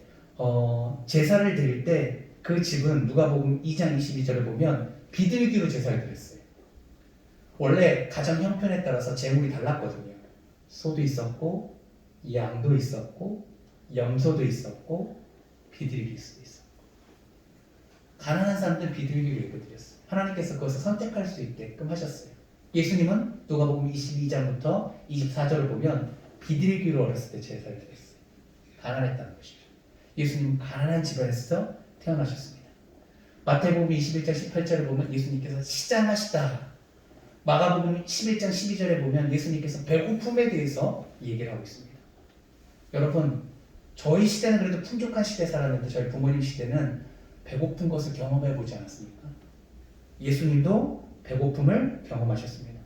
제사를 드릴 때 그 집은 누가복음 2장 22절을 보면 비둘기로 제사를 드렸어요. 원래 가정 형편에 따라서 제물이 달랐거든요. 소도 있었고 양도 있었고 염소도 있었고 비둘기도 있었고 가난한 사람들은 비둘기를 예배드렸어요. 하나님께서 그것을 선택할 수 있게끔 하셨어요. 예수님은 누가복음 22장부터 24절을 보면 비둘기로 어렸을 때 제사를 드렸어요. 가난했다는 것이죠. 예수님은 가난한 집안에서 태어나셨습니다. 마태복음 21장 18절을 보면 예수님께서 시장하시다. 마가복음 11장 12절에 보면 예수님께서 배고픔에 대해서 얘기를 하고 있습니다. 여러분, 저희 시대는 그래도 풍족한 시대에 살았는데 저희 부모님 시대는 배고픈 것을 경험해 보지 않았습니까? 예수님도 배고픔을 경험하셨습니다.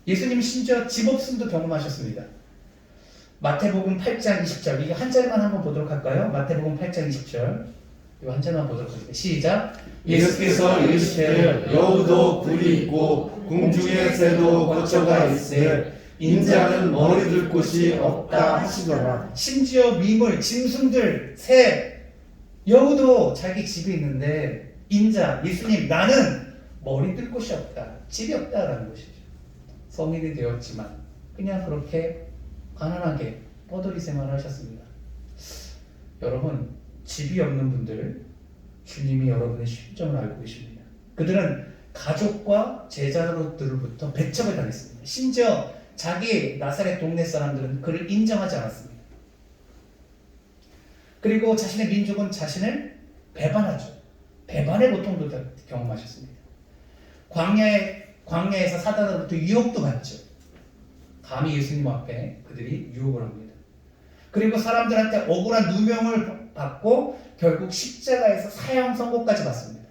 예수님은 심지어 집 없음도 경험하셨습니다. 마태복음 8장 20절, 이거 한 절만 한번 보도록 할까요? 마태복음 8장 20절, 이거 한 절만 보도록 하겠습니다. 시작. 예수께서 이르시되 여우도 굴이 있고 궁중에 새도 거처가 있으되 인자는 머리 둘 곳이 없다 하시더라. 심지어 미물, 짐승들, 새, 여우도 자기 집이 있는데 인자, 예수님, 나는 머리 뜰 곳이 없다, 집이 없다라는 것이죠. 성인이 되었지만 그냥 그렇게 가난하게 뻐더리 생활을 하셨습니다. 여러분, 집이 없는 분들, 주님이 여러분의 심정을 알고 계십니다. 그들은 가족과 제자들로부터 배척을 당했습니다. 심지어 자기 나사렛 동네 사람들은 그를 인정하지 않았습니다. 그리고 자신의 민족은 자신을 배반하죠. 배반의 고통도 경험하셨습니다. 광야에서 사단으로부터 유혹도 받죠. 감히 예수님 앞에 그들이 유혹을 합니다. 그리고 사람들한테 억울한 누명을 받고 결국 십자가에서 사형 선고까지 받습니다.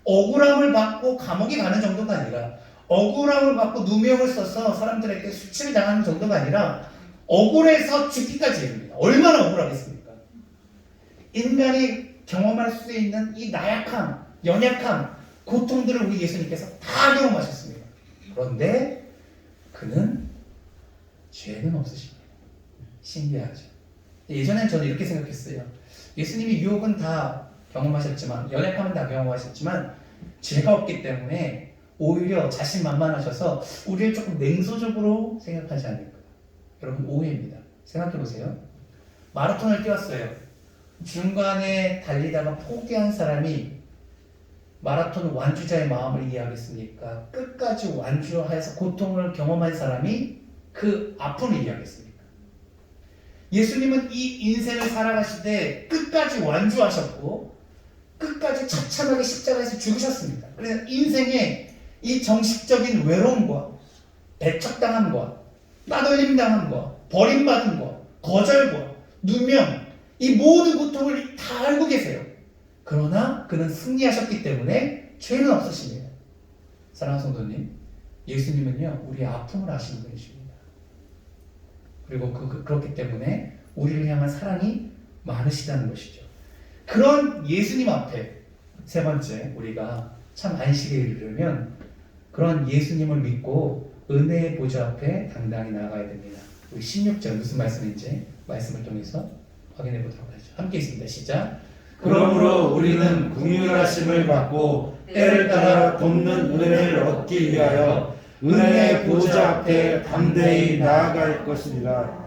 억울함을 받고 감옥에 가는 정도가 아니라, 억울함을 받고 누명을 써서 사람들에게 수치를 당하는 정도가 아니라 억울해서 죽기까지 이릅니다. 얼마나 억울하겠습니까? 인간이 경험할 수 있는 이 나약함, 연약함, 고통들을 우리 예수님께서 다 경험하셨습니다. 그런데 그는 죄는 없으십니다. 신기하죠. 예전엔 저는 이렇게 생각했어요. 예수님이 유혹은 다 경험하셨지만, 연약함은 다 경험하셨지만 죄가 없기 때문에 오히려 자신만만하셔서 우리를 조금 냉소적으로 생각하지 않을까. 여러분, 오해입니다. 생각해 보세요. 마라톤을 뛰었어요. 중간에 달리다가 포기한 사람이 마라톤 완주자의 마음을 이해하겠습니까? 끝까지 완주해서 고통을 경험한 사람이 그 아픔을 이해하겠습니까? 예수님은 이 인생을 살아가실 때 끝까지 완주하셨고 끝까지 처참하게 십자가에서 죽으셨습니다. 그래서 인생의 이 정식적인 외로움과 배척당함과 따돌림당함과 버림받음과 거절과 누명, 이 모든 고통을 다 알고 계세요. 그러나 그는 승리하셨기 때문에 죄는 없으십니다. 사랑하는 성도님, 예수님은요 우리의 아픔을 아시는 분이십니다. 그리고 그렇기 때문에 우리를 향한 사랑이 많으시다는 것이죠. 그런 예수님 앞에 세 번째, 우리가 참 안식에 이르려면 그런 예수님을 믿고 은혜의 보좌 앞에 당당히 나아가야 됩니다. 우리 16절 무슨 말씀인지 말씀을 통해서 확인해 보도록 하죠. 함께 있습니다. 시작. 그러므로 우리는 긍휼하심을 받고 때를 따라 돕는 은혜를 얻기 위하여 은혜의 보좌 앞에 담대히 나아갈 것입니다.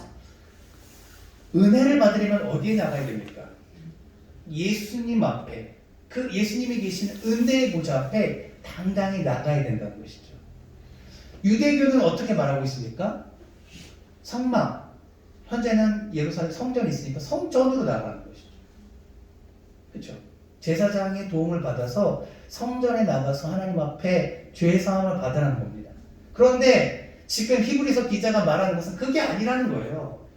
은혜를 받으려면 어디에 나가야 됩니까? 예수님 앞에, 그 예수님이 계시는 은혜의 보좌 앞에 당당히 나가야 된다는 것이죠. 유대교는 어떻게 말하고 있습니까? 성막, 현재는 예루살렘 성전이 있으니까 성전으로 나가는 것이죠. 그렇죠? 제사장의 도움을 받아서 성전에 나가서 하나님 앞에 죄 사함을 받으라는 겁니다. 그런데 지금 히브리서 기자가 말하는 것은 그게 아니라는 거예요.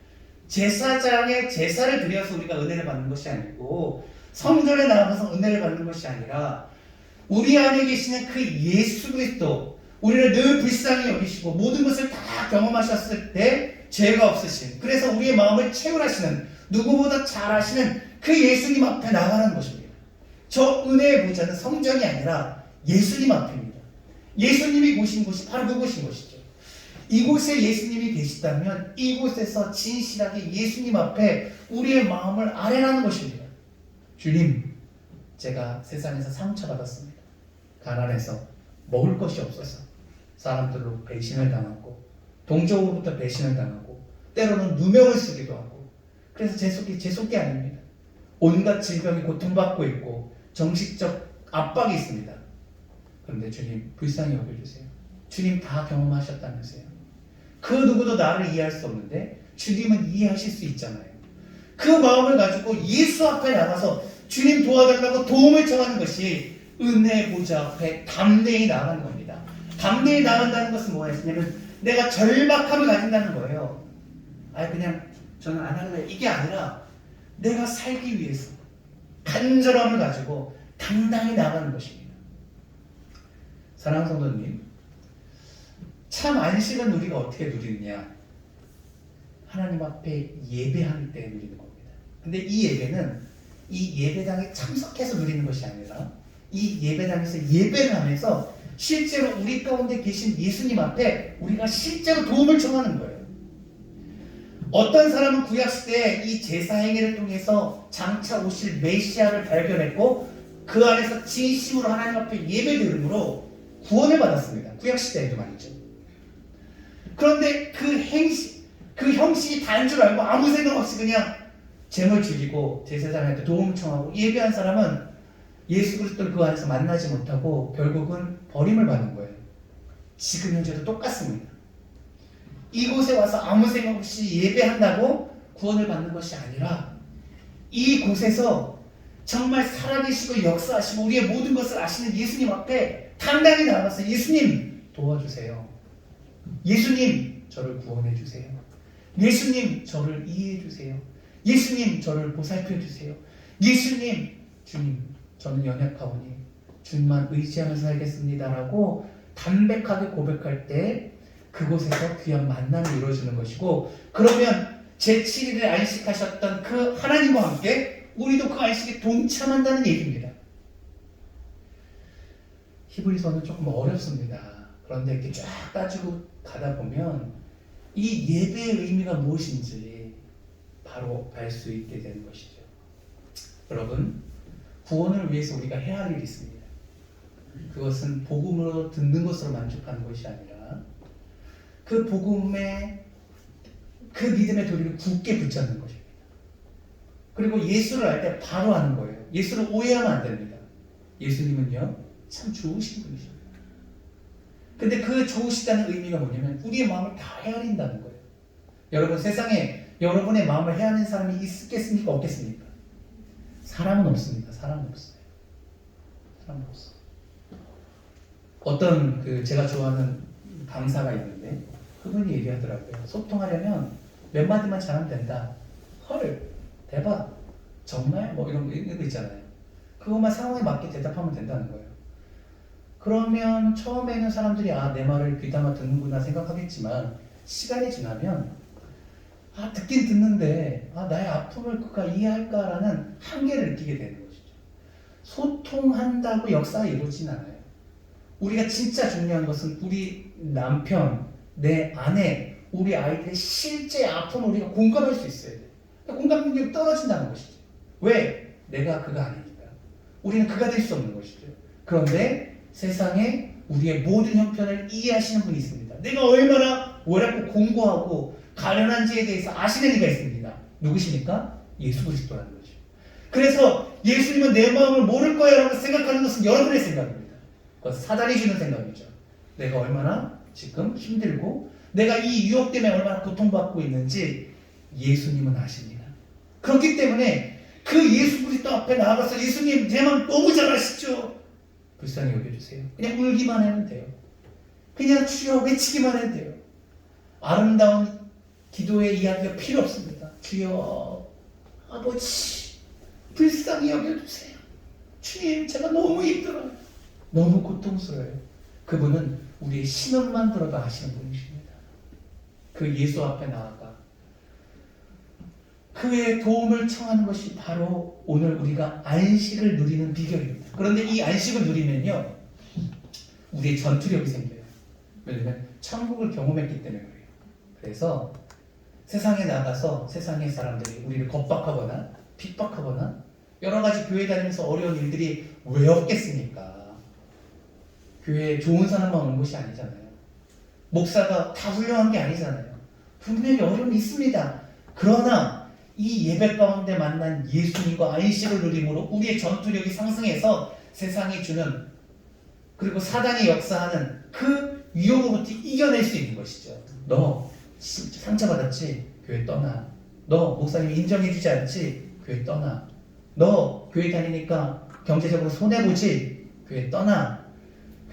제사장의 제사를 드려서 우리가 은혜를 받는 것이 아니고 성전에 나가서 은혜를 받는 것이 아니라 우리 안에 계시는 그 예수 그리스도, 우리를 늘 불쌍히 여기시고 모든 것을 다 경험하셨을 때 죄가 없으신, 그래서 우리의 마음을 채울하시는, 누구보다 잘 아시는 그 예수님 앞에 나가는 것입니다. 저 은혜의 보좌는 성전이 아니라 예수님 앞입니다. 예수님이 오신 곳이 바로 그곳인 것이죠. 이곳에 예수님이 계시다면 이곳에서 진실하게 예수님 앞에 우리의 마음을 아뢰라는 것입니다. 주님, 제가 세상에서 상처받았습니다. 가난해서 먹을 것이 없어서 사람들로 배신을 당하고 동족으로부터 배신을 당하고 때로는 누명을 쓰기도 하고, 그래서 제 속이 아닙니다. 온갖 질병에 고통받고 있고 정식적 압박이 있습니다. 그런데 주님 불쌍히 여겨주세요. 주님 다 경험하셨다면서요. 그 누구도 나를 이해할 수 없는데 주님은 이해하실 수 있잖아요. 그 마음을 가지고 예수 앞에 나가서 주님 도와달라고 도움을 청하는 것이 은혜의 보좌 앞에 담대히 나가는 겁니다. 담대히 나간다는 것은 뭐였냐면 내가 절박함을 가진다는 거예요. 아니 그냥 저는 안 할래요, 이게 아니라 내가 살기 위해서 간절함을 가지고 당당히 나가는 것입니다. 사랑하는 성도님, 참 안식은 우리가 어떻게 누리느냐? 하나님 앞에 예배할 때 누리는 겁니다. 근데 이 예배는 이 예배당에 참석해서 누리는 것이 아니라 이 예배당에서 예배를 하면서 실제로 우리 가운데 계신 예수님 앞에 우리가 실제로 도움을 청하는 거예요. 어떤 사람은 구약시대에 이 제사 행위를 통해서 장차 오실 메시아를 발견했고 그 안에서 진심으로 하나님 앞에 예배드림으로 구원을 받았습니다. 구약시대에도 말이죠. 그런데 그 형식이 다인 줄 알고 아무 생각 없이 그냥 재물 죽이고 제사장한테 도움을 청하고 예배한 사람은 예수 그리스도를 그 안에서 만나지 못하고 결국은 버림을 받는 거예요. 지금 현재도 똑같습니다. 이곳에 와서 아무 생각 없이 예배한다고 구원을 받는 것이 아니라 이곳에서 정말 살아계시고 역사하시고 우리의 모든 것을 아시는 예수님 앞에 당당히 나가서 예수님 도와주세요. 예수님 저를 구원해 주세요. 예수님 저를 이해해 주세요. 예수님 저를 보살펴 주세요. 예수님, 주님 저는 연약하오니 주님만 의지하면서 살겠습니다라고 담백하게 고백할 때 그곳에서 귀한 만남이 이루어지는 것이고, 그러면 제7일에 안식하셨던 그 하나님과 함께 우리도 그 안식에 동참한다는 얘기입니다. 히브리서는 조금 어렵습니다. 그런데 이렇게 쫙 따지고 가다 보면 이 예배의 의미가 무엇인지 바로 알 수 있게 되는 것이죠. 여러분, 구원을 위해서 우리가 해야 할 일이 있습니다. 그것은 복음으로 듣는 것으로 만족하는 것이 아니라 그 복음의 그 믿음의 도리를 굳게 붙잡는 것입니다. 그리고 예수를 알 때 바로 아는 거예요. 예수를 오해하면 안 됩니다. 예수님은요 참 좋으신 분이십니다. 근데 그 좋으시다는 의미가 뭐냐면 우리의 마음을 다 헤아린다는 거예요. 여러분, 세상에 여러분의 마음을 헤아리는 사람이 있겠습니까? 없겠습니까? 사람은 없습니다. 사람은 없어요. 사람은 없어요. 어떤 제가 좋아하는 강사가 있는데 그분이 얘기하더라고요. 소통하려면 몇 마디만 잘하면 된다. 헐, 대박, 정말 뭐 이런 거 있잖아요. 그것만 상황에 맞게 대답하면 된다는 거예요. 그러면 처음에는 사람들이 내 말을 귀담아 듣는구나 생각하겠지만 시간이 지나면 듣긴 듣는데 나의 아픔을 그가 이해할까라는 한계를 느끼게 되는 것이죠. 소통한다고 역사가 이루어지진 않아요. 우리가 진짜 중요한 것은 우리 남편, 내 아내, 우리 아이들의 실제 아픔을 우리가 공감할 수 있어야 돼요. 공감 능력이 떨어진다는 것이죠. 왜? 내가 그가 아니니까. 우리는 그가 될 수 없는 것이죠. 그런데 세상에 우리의 모든 형편을 이해하시는 분이 있습니다. 내가 얼마나 어렵고 공고하고 가련한지에 대해서 아시는 이가 있습니다. 누구십니까? 예수 그리스도라는 거죠. 그래서 예수님은 내 마음을 모를 거야 라고 생각하는 것은 여러분의 생각입니다. 그것은 사단이 주는 생각이죠. 내가 얼마나 지금 힘들고 내가 이 유혹 때문에 얼마나 고통받고 있는지 예수님은 아십니다. 그렇기 때문에 그 예수 그리스도 앞에 나아가서 예수님 내 마음 너무 잘 아시죠? 불쌍히 여겨주세요. 그냥 울기만 하면 돼요. 그냥 주여 외치기만 해도 돼요. 아름다운 기도의 이야기가 필요 없습니다. 주여 아버지 불쌍히 여겨주세요. 주님 제가 너무 힘들어요. 너무 고통스러워요. 그분은 우리의 신음만 들어도 아시는 분이십니다. 그 예수 앞에 나아가 그의 도움을 청하는 것이 바로 오늘 우리가 안식을 누리는 비결입니다. 그런데 이 안식을 누리면요 우리의 전투력이 생겨요. 왜냐하면 천국을 경험했기 때문에 그래요. 그래서 세상에 나가서 세상의 사람들이 우리를 겁박하거나 핍박하거나 여러 가지 교회 다니면서 어려운 일들이 왜 없겠습니까? 교회에 좋은 사람만 오는 것이 아니잖아요. 목사가 다 훌륭한 게 아니잖아요. 분명히 어려움이 있습니다. 그러나 이 예배 가운데 만난 예수님과 안식을 누림으로 우리의 전투력이 상승해서 세상이 주는 그리고 사단이 역사하는 그 유혹으로부터 이겨낼 수 있는 것이죠. 너 상처받았지? 교회 떠나. 너 목사님이 인정해주지 않지? 교회 떠나. 너 교회 다니니까 경제적으로 손해보지? 교회 떠나.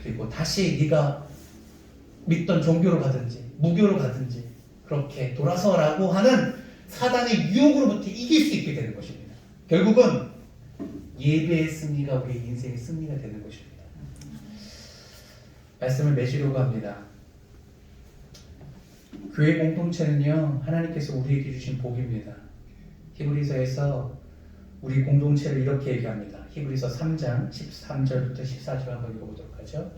그리고 다시 네가 믿던 종교로 가든지 무교로 가든지 그렇게 돌아서라고 하는 사단의 유혹으로부터 이길 수 있게 되는 것입니다. 결국은 예배의 승리가 우리의 인생의 승리가 되는 것입니다. 말씀을 맺으려고 합니다. 교회 공동체는요 하나님께서 우리에게 주신 복입니다. 히브리서에서 우리 공동체를 이렇게 얘기합니다. 히브리서 3장 13절부터 14절 한번 읽어보도록 하죠.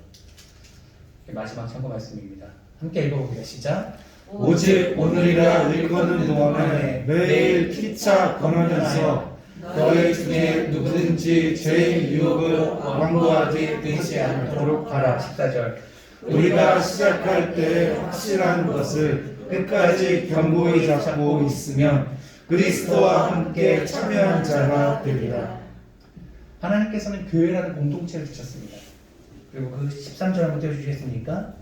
마지막 참고 말씀입니다. 함께 읽어봅니다. 시작. 오직 오늘이라 일거는 동안에 매일 피차 권하면서 너희 중에 누구든지 죄의 유혹을 완고하게 되지 않도록 하라. 14절. 우리가 시작할 때 확실한 것을 끝까지 견고히 잡고 있으면 그리스도와 함께 참여한 자가 되리라. 하나님께서는 교회라는 공동체를 주셨습니다. 그리고 그 13절 한번 떼어주시겠습니까?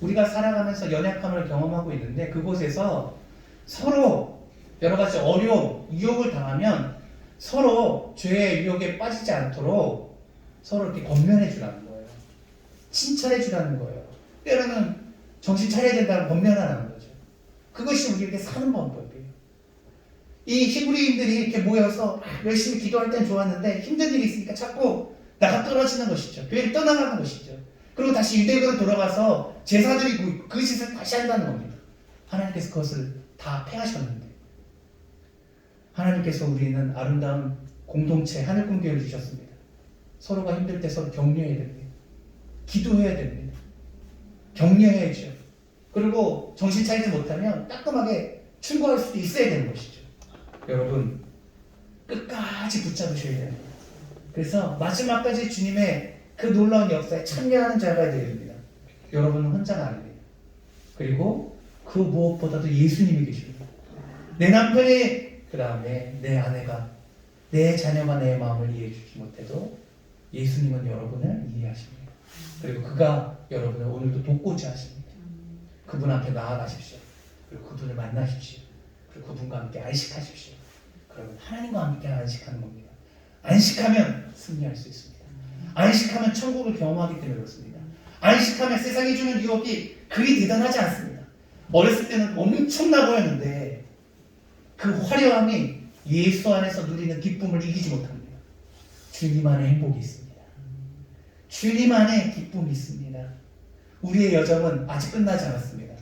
우리가 살아가면서 연약함을 경험하고 있는데 그곳에서 서로 여러 가지 어려움, 유혹을 당하면 서로 죄의 유혹에 빠지지 않도록 서로 이렇게 권면해 주라는 거예요. 칭찬해 주라는 거예요. 때로는 정신 차려야 된다고 권면하라는 거죠. 그것이 우리에게 사는 방법이에요. 이 히브리인들이 이렇게 모여서 열심히 기도할 땐 좋았는데 힘든 일이 있으니까 자꾸 나가 떨어지는 것이죠. 교회를 떠나가는 것이죠. 그리고 다시 유대교로 돌아가서 제사 드리고 그 짓을 다시 한다는 겁니다. 하나님께서 그것을 다 패하셨는데 하나님께서 우리는 아름다운 공동체 하늘꿈교회를 주셨습니다. 서로가 힘들 때 서로 격려해야 됩니다. 기도해야 됩니다. 격려해야죠. 그리고 정신 차리지 못하면 따끔하게 충고할 수도 있어야 되는 것이죠. 여러분 끝까지 붙잡으셔야 됩니다. 그래서 마지막까지 주님의 그 놀라운 역사에 참여하는 자가 되어야 됩니다. 여러분은 혼자가 아닙니다. 그리고 그 무엇보다도 예수님이 계십니다. 내 남편이, 그 다음에 내 아내가, 내 자녀가 내 마음을 이해해 주지 못해도 예수님은 여러분을 이해하십니다. 그리고 그가 여러분을 오늘도 돕고자 하십니다. 그분 앞에 나아가십시오. 그리고 그분을 만나십시오. 그리고 그분과 함께 안식하십시오. 그러면 하나님과 함께 안식하는 겁니다. 안식하면 승리할 수 있습니다. 안식하면 천국을 경험하기 때문에 그렇습니다. 안식하면 세상이 주는 유혹이 그리 대단하지 않습니다. 어렸을 때는 엄청나 보였는데 그 화려함이 예수 안에서 누리는 기쁨을 이기지 못합니다. 주님 안에 행복이 있습니다. 주님 안에 기쁨이 있습니다. 우리의 여정은 아직 끝나지 않았습니다.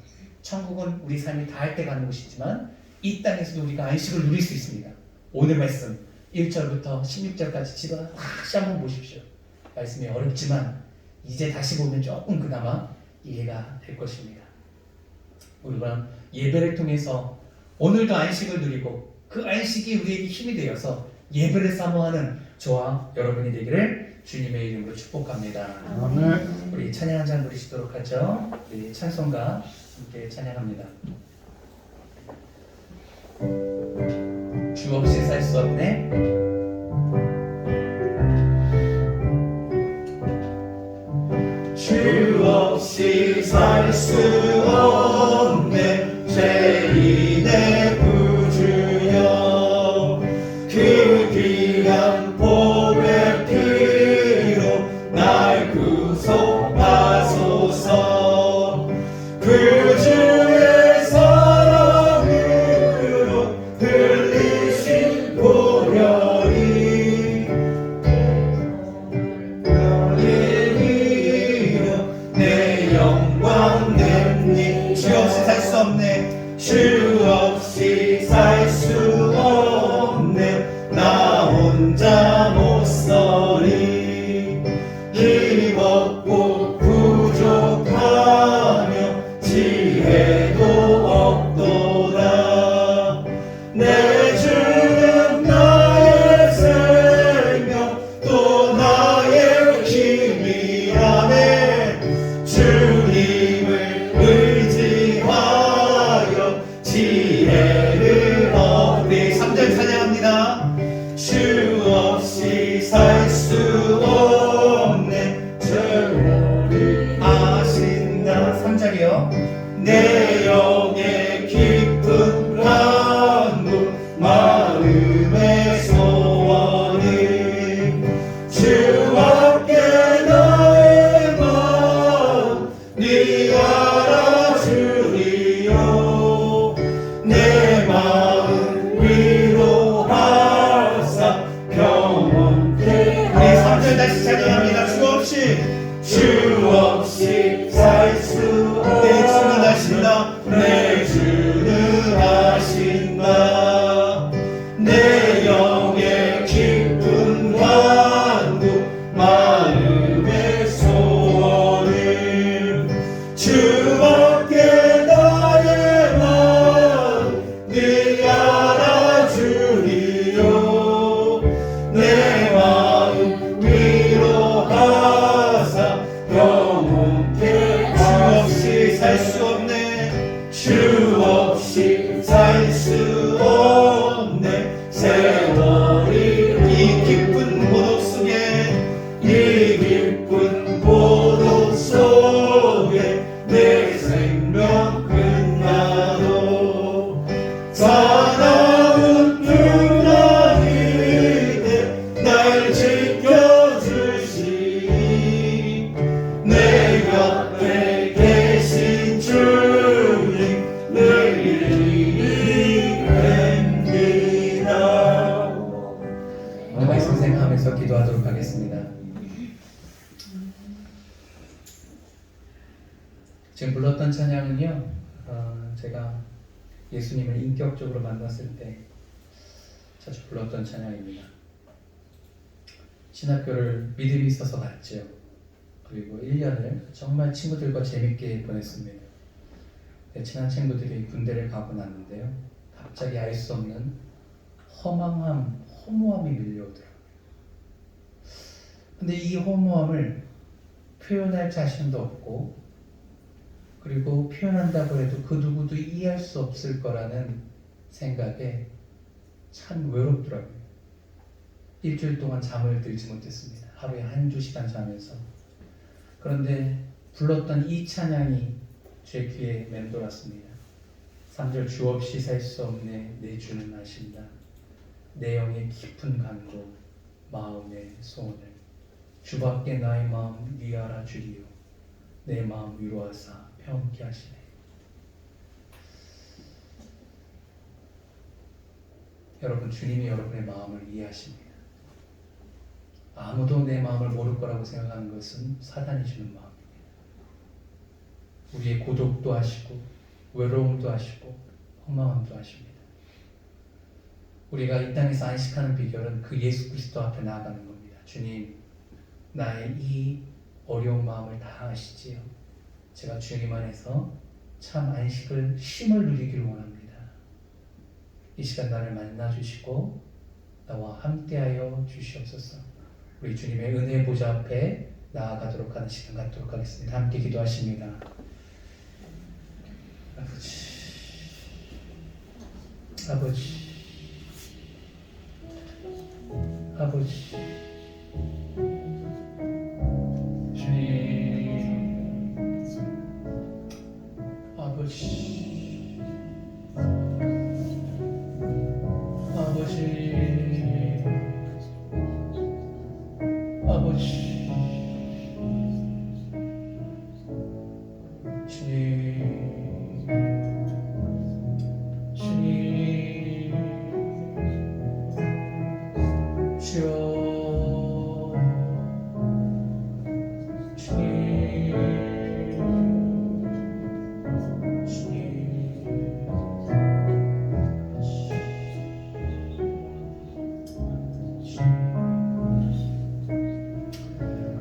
천국은 우리 삶이 다할 때 가는 곳이지만 이 땅에서도 우리가 안식을 누릴 수 있습니다. 오늘 말씀 1절부터 16절까지 다시 한번 보십시오. 말씀이 어렵지만 이제 다시 보면 조금 그나마 이해가 될 것입니다. 우리가 예배를 통해서 오늘도 안식을 누리고 그 안식이 우리에게 힘이 되어서 예배를 사모하는 저와 여러분이 되기를 주님의 이름으로 축복합니다. 아멘. 우리 찬양 한 장 부르시도록 하죠. 우리 찬송가 함께 찬양합니다. 주 없이 살 수 없네. 주 없이 살 수 없네. 죄인의 구주여, 그 귀한 보배 피로 날 구속하소서. 그 주의 사랑으로 흘리신 보혈이 내 영광 냅니. 주 없이 살 수 없네. 주 없이 살 수 없네. 나 혼자 못 서리. 힘없고 부족하며 지혜도 없도다. 내 주는 나의 생명 또 나의 힘이라네. 주님을 의지하여 지혜를 얻네. 3절 찬양합니다. 주 없이 살 수 없네. 저를 아신다. 3절이요. 내 영의 깊은 간구 마음의 소원이 주밖에 나의 마음 네 알아주리요. 내 마음 위로하사 평온케. 우리 3절 다시 찬양합니다. 주 없이 살 수 없네. 내 주는 아신다. 내 주는 아신다. 내 영의 깊은 간구 마음의 소원을 주밖에 나의 마음 네 알아주리요. 내 마음 위로하사 영원케. 주 없이 살 수 없네. 주 없이 살 수 없네. 세월이 이 깊은 고독 속에 이 깊은 고독 속에 내 생명 끝나도 사나운 누나이대 날 지켜주시니 내 곁에 계신 주님 늘 일입니다. 오늘 말씀 생각하면서 기도하도록 하겠습니다. 지금 불렀던 찬양은요, 제가 예수님을 인격적으로 만났을 때 자주 불렀던 찬양입니다. 신학교를 믿음이 있어서 갔죠. 그리고 1년을 정말 친구들과 재밌게 보냈습니다. 내 친한 친구들이 군대를 가고 났는데요, 갑자기 알 수 없는 허망함, 허무함이 밀려오더라고요. 근데 이 허무함을 표현할 자신도 없고, 그리고 표현한다고 해도 그 누구도 이해할 수 없을 거라는 생각에 참 외롭더라고요. 일주일 동안 잠을 들지 못했습니다. 하루에 1~2시간 자면서. 그런데 불렀던 이 찬양이 제 귀에 맴돌았습니다. 3절 주 없이 살 수 없네 내 주는 아신다. 내 영의 깊은 간구 마음의 소원을 주밖에 나의 마음 위하라 주리요 내 마음 위로하사 평온케 하시네. 여러분, 주님이 여러분의 마음을 이해하십니다. 아무도 내 마음을 모를 거라고 생각하는 것은 사단이 주는 마음입니다. 우리의 고독도 아시고 외로움도 아시고 허망함도 아십니다. 우리가 이 땅에서 안식하는 비결은 그 예수 그리스도 앞에 나아가는 겁니다. 주님, 나의 이 어려운 마음을 다 아시지요. 제가 주님 안에서 참 안식을 쉼을 누리기를 원합니다. 이 시간 나를 만나주시고 나와 함께하여 주시옵소서. 우리 주님의 은혜 보좌 앞에 나아가도록 하는 시간 갖도록 하겠습니다. 함께 기도하십니다. 아버지, 주님, 아버지,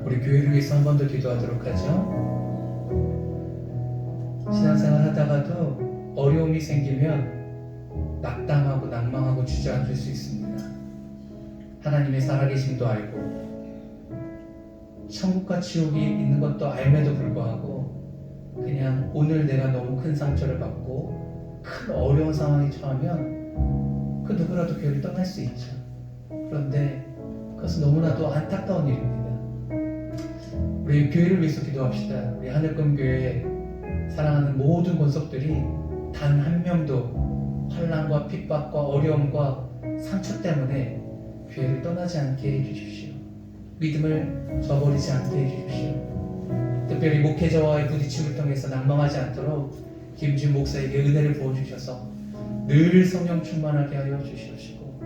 우리 교회를 위해서 한 번 더 기도하도록 하죠. 신앙생활 하다가도 어려움이 생기면 낙담하고 낭망하고 주저앉을 수 있습니다. 하나님의 살아계심도 알고 천국과 지옥이 있는 것도 알매도 불구하고 그냥 오늘 내가 너무 큰 상처를 받고 큰 어려운 상황에 처하면 그 누구라도 교회를 떠날 수 있죠. 그런데 그것은 너무나도 안타까운 일입니다. 우리 교회를 위해서 기도합시다. 우리 하늘금교회 사랑하는 모든 권속들이 단 한 명도 환난과 핍박과 어려움과 상처 때문에 교회를 떠나지 않게 해주십시오. 믿음을 저버리지 않게 해주십시오. 특별히 목회자와의 부딪힘을 통해서 낭망하지 않도록 김준 목사에게 은혜를 부어주셔서 늘 성령 충만하게 하여 주시옵시고,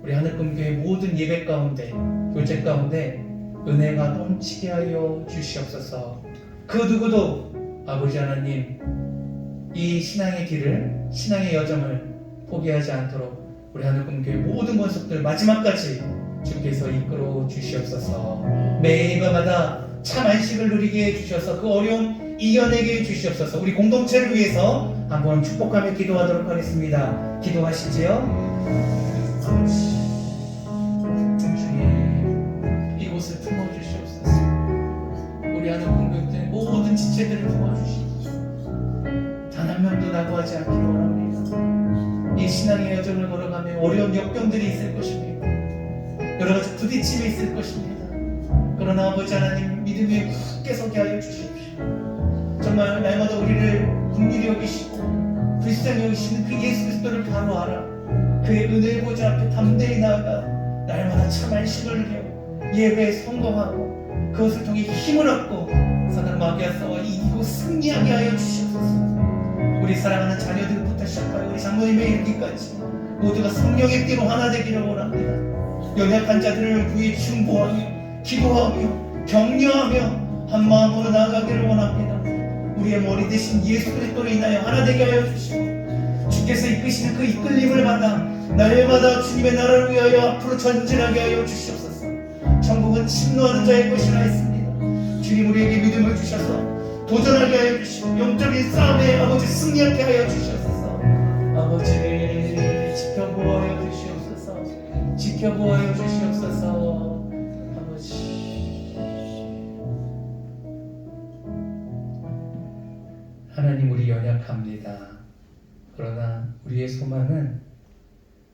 우리 하늘금교회 모든 예배 가운데 교제 가운데 은혜가 넘치게 하여 주시옵소서. 그 누구도 아버지 하나님 이 신앙의 길을, 신앙의 여정을 포기하지 않도록 우리 하늘금교회 모든 권속들 마지막까지 주께서 이끌어 주시옵소서. 매 예배마다 참 안식을 누리게 해주셔서 그 어려움 이겨내게 해주시옵소서. 우리 공동체를 위해서 한번 축복하며 기도하도록 하겠습니다. 기도하시지요? 주님, 이곳을 품어주시옵소서. 우리 하늘금교회 모든 지체들을 품어주시옵소서. 단 한 명도 낙오하지 않기를 원합니다. 이 신앙의 여정을 걸어가며 어려운 역경들이 있을 것입니다. 여러 가지 부딪힘이 있을 것입니다. 그러나 아버지 하나님 믿음 위에 굳게 서게 하여 주십시오. 정말 날마다 우리를 긍휼히 여기시고 불쌍히 여기시는 그 예수 그리스도를 바로 알아 그의 은혜의 보좌 앞에 담대히 나아가 날마다 참 안식을 누려 예배에 성공하고 그것을 통해 힘을 얻고 사단 마귀와 싸워 이기고 승리하게 하여 주시옵소서. 우리 사랑하는 자녀들부터 시작하여 우리 장로님의 이르기까지 모두가 성령의 띠로 하나 되기를 원합니다. 연약한 자들을 위해 중보하며 기도하며 격려하며 한 마음으로 나아가기를 원합니다. 우리의 머리 대신 예수 그리스도로 인하여 하나 되게 하여 주시고 주께서 이끄시는 그 이끌림을 받아 날마다 주님의 나라를 위하여 앞으로 전진하게 하여 주시옵소서. 천국은 침노하는 자의 것이라 했습니다. 주님 우리에게 믿음을 주셔서 도전하게 하여 주시고 영적인 싸움에 아버지 승리하게 하여 주시옵소서. 아버지 지켜보아여 주시옵소서. 지켜보아여 주시옵소서. 아버지 연약합니다. 그러나 우리의 소망은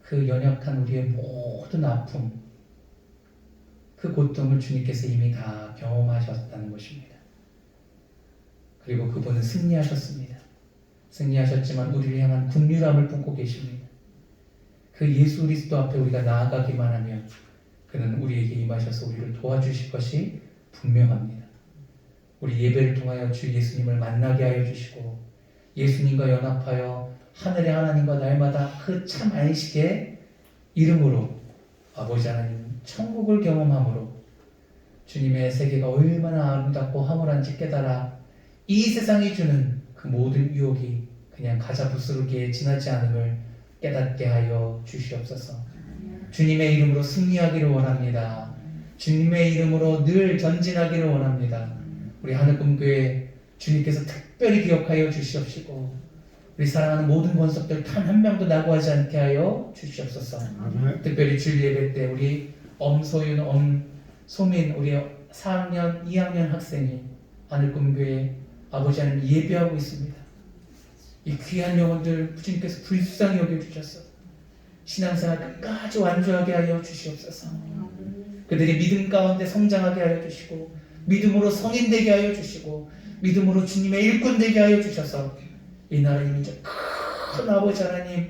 그 연약한 우리의 모든 아픔, 그 고통을 주님께서 이미 다 경험하셨다는 것입니다. 그리고 그분은 승리하셨습니다. 승리하셨지만 우리를 향한 긍휼함을 품고 계십니다. 그 예수 그리스도 앞에 우리가 나아가기만 하면 그는 우리에게 임하셔서 우리를 도와주실 것이 분명합니다. 우리 예배를 통하여 주 예수님을 만나게 하여 주시고 예수님과 연합하여 하늘의 하나님과 날마다 그 참 안식의 이름으로 아버지 하나님 천국을 경험함으로 주님의 세계가 얼마나 아름답고 화목한지 깨달아 이 세상이 주는 그 모든 유혹이 그냥 가자부스럽게 지나지 않음을 깨닫게 하여 주시옵소서. 주님의 이름으로 승리하기를 원합니다. 주님의 이름으로 늘 전진하기를 원합니다. 우리 하늘꿈교회 주님께서 특별히 기억하여 주시옵시고 우리 사랑하는 모든 권속들 단 한 명도 낙오하지 않게 하여 주시옵소서. 아멘. 특별히 주일 예배 때 우리 엄소윤, 엄소민 우리 4학년, 2학년 학생이 하늘꿈교회 아버지 하나님 예배하고 있습니다. 이 귀한 영혼들 주님께서 불쌍히 여겨주셔서 신앙생활 끝까지 완주하게 하여 주시옵소서. 그들이 믿음 가운데 성장하게 하여 주시고 믿음으로 성인 되게 하여 주시고 믿음으로 주님의 일꾼 되게 하여 주셔서 이 나라 이민족 큰 아버지 하나님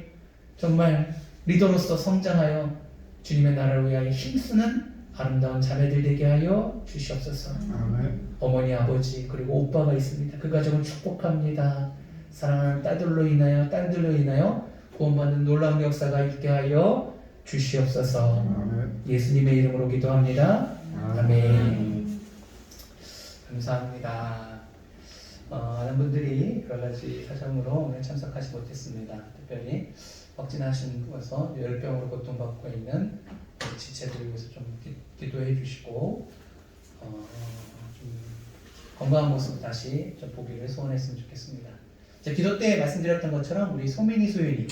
정말 리더로서 성장하여 주님의 나라를 위하여 힘쓰는 아름다운 자매들 되게 하여 주시옵소서. 아멘. 어머니 아버지 그리고 오빠가 있습니다. 그 가정을 축복합니다. 사랑하는 딸들로 인하여 구원받는 놀라운 역사가 있게 하여 주시옵소서. 아멘. 예수님의 이름으로 기도합니다. 아멘. 감사합니다. 많은 분들이 여러 가지 사정으로 오늘 참석하지 못했습니다. 특별히 확진하신 것서 열병으로 고통받고 있는 지체들 위해서 좀 기도해 주시고 좀 건강한 모습 다시 좀 보기를 소원했으면 좋겠습니다. 제 기도 때 말씀드렸던 것처럼 우리 소민이 소윤이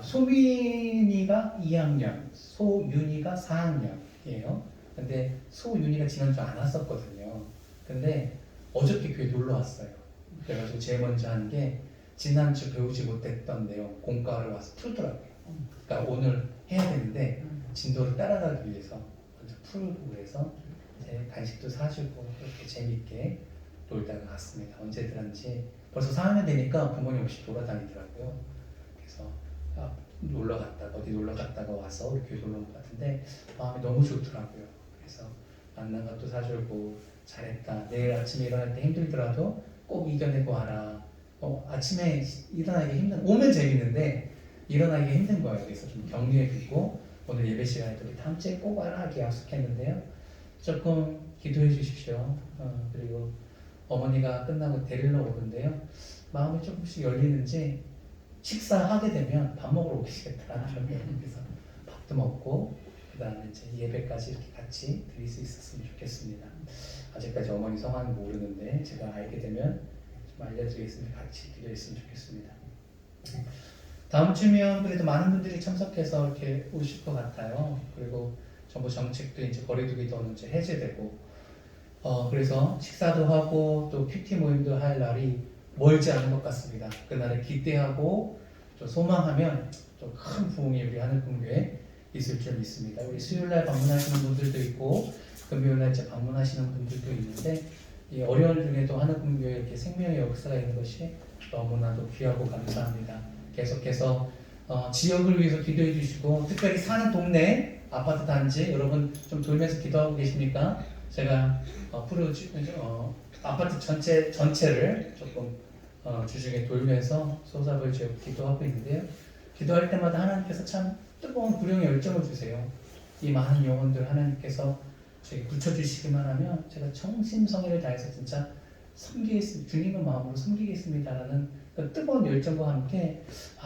소민이가 2학년, 소윤이가 4학년이에요. 근데 소윤이가 지난주 안 왔었거든요. 근데 어저께 교회 놀러 왔어요. 그래가지고 제일 먼저 한 게 지난주 배우지 못했던 내용 공과를 와서 풀더라고요. 그러니까 오늘 해야 되는데 진도를 따라가기 위해서 먼저 풀고 그래서 이제 간식도 사주고 이렇게 재밌게 놀다가 갔습니다. 언제들 한지 벌써 4학년 되니까 부모님 없이 돌아다니더라고요. 그래서 놀러 갔다가 어디 놀러 갔다가 와서 교회 놀러 온 것 같은데 마음이 너무 좋더라고요. 그래서 만난 것도 사주고 잘했다. 내일 아침에 일어날 때 힘들더라도 꼭 이겨내고 와라. 아침에 일어나기 오면 재밌는데 일어나기 힘든 거예요. 그래서 좀 격려해주고 오늘 예배 시간에 우리 다음 주에 꼭 와라 이렇게 약속했는데요. 조금 기도해 주십시오. 그리고 어머니가 끝나고 데리러 오는데요. 마음이 조금씩 열리는지 식사하게 되면 밥 먹으러 오시겠더라고요. 그래서 밥도 먹고 그 다음에 이제 예배까지 이렇게 같이 드릴 수 있었으면 좋겠습니다. 아직까지 어머니 성함을 모르는데 제가 알게 되면 좀 알려드리겠습니다. 같이 기도했으면 좋겠습니다. 다음 주면 그래도 많은 분들이 참석해서 이렇게 오실 것 같아요. 그리고 정부 정책도 이제 거리두기도 이제 해제되고 그래서 식사도 하고 또 큐티 모임도 할 날이 멀지 않은 것 같습니다. 그날을 기대하고 좀 소망하면 좀 큰 부흥이 우리 하늘꿈교회에 있을 줄 믿습니다. 우리 수요일날 방문하시는 분들도 있고 금요일날 이제 방문하시는 분들도 있는데 이 어려운 중에도 하늘꿈교회에 이렇게 생명의 역사가 있는 것이 너무나도 귀하고 감사합니다. 계속해서 지역을 위해서 기도해 주시고 특별히 사는 동네 아파트 단지 여러분 좀 돌면서 기도하고 계십니까? 제가 아파트 전체를 조금 주중에 돌면서 소사벌 지역 기도하고 있는데요. 기도할 때마다 하나님께서 참 뜨거운 구령의 열정을 주세요. 이 많은 영혼들 하나님께서 저에게 붙여주시기만 하면 제가 정심성의를 다해서 진짜 섬기겠습니다. 주님의 마음으로 섬기겠습니다라는 그 뜨거운 열정과 함께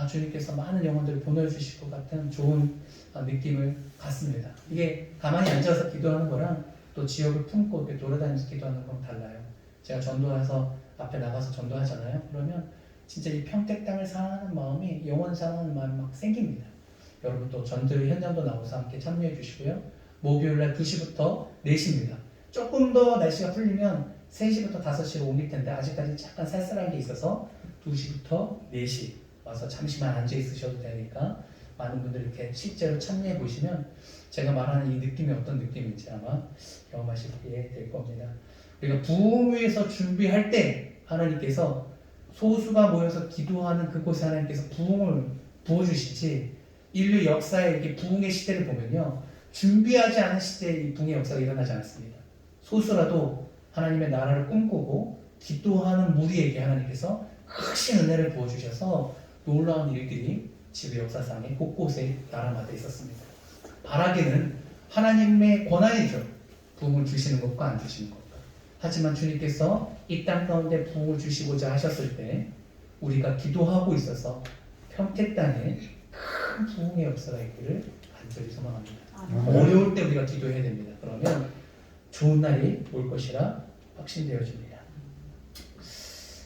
주님께서 많은 영혼들을 보내주실 것 같은 좋은 느낌을 갖습니다. 이게 가만히 앉아서 기도하는 거랑 또 지역을 품고 이렇게 돌아다니면서 기도하는 건 달라요. 제가 전도해서 앞에 나가서 전도하잖아요. 그러면 진짜 이 평택 땅을 사랑하는 마음이 영원 사랑하는 마음이 막 생깁니다. 여러분 또 전도 현장도 나와서 함께 참여해 주시고요. 목요일날 2시부터 4시입니다. 조금 더 날씨가 풀리면 3시부터 5시로 옮길 텐데 아직까지 잠깐 쌀쌀한 게 있어서 2시부터 4시 와서 잠시만 앉아 있으셔도 되니까 많은 분들이 이렇게 실제로 참여해 보시면 제가 말하는 이 느낌이 어떤 느낌인지 아마 경험하시게 될 겁니다. 우리가 부흥을 위해서 준비할 때 하나님께서 소수가 모여서 기도하는 그곳에 하나님께서 부흥을 부어주시지, 인류 역사에 이렇게 부흥의 시대를 보면요, 준비하지 않은 시대에 이 부흥의 역사가 일어나지 않았습니다. 소수라도 하나님의 나라를 꿈꾸고 기도하는 무리에게 하나님께서 크신 은혜를 부어주셔서 놀라운 일들이 지구 역사상에 곳곳에 나라마다 있었습니다. 바라기는 하나님의 권한이죠. 부흥을 주시는 것과 안 주시는 것과. 하지만 주님께서 이 땅 가운데 부흥을 주시고자 하셨을 때 우리가 기도하고 있어서 평택 땅에 큰 부흥의 역사가 있기를 간절히 소망합니다. 어려울 때 우리가 기도해야 됩니다. 그러면 좋은 날이 올 것이라 확신되어집니다.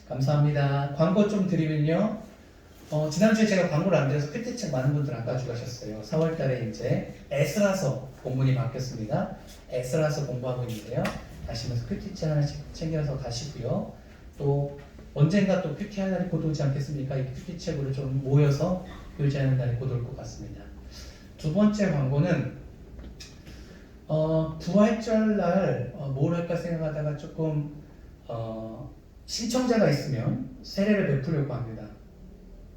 감사합니다. 광고 좀 드리면요. 지난주에 제가 광고를 안 드려서 큐티책 많은 분들 안 가져가셨어요. 4월달에 이제 에스라서 본문이 바뀌었습니다. 에스라서 공부하고 있는데요. 가시면서 큐티책 하나씩 챙겨서 가시고요. 또 언젠가 또 큐티할 날이 곧 오지 않겠습니까? 이 큐티책으로 좀 모여서 교제하는 날이 곧 올 것 같습니다. 두 번째 광고는 부활절 날 뭘 할까 생각하다가 조금 신청자가 있으면 세례를 베풀려고 합니다.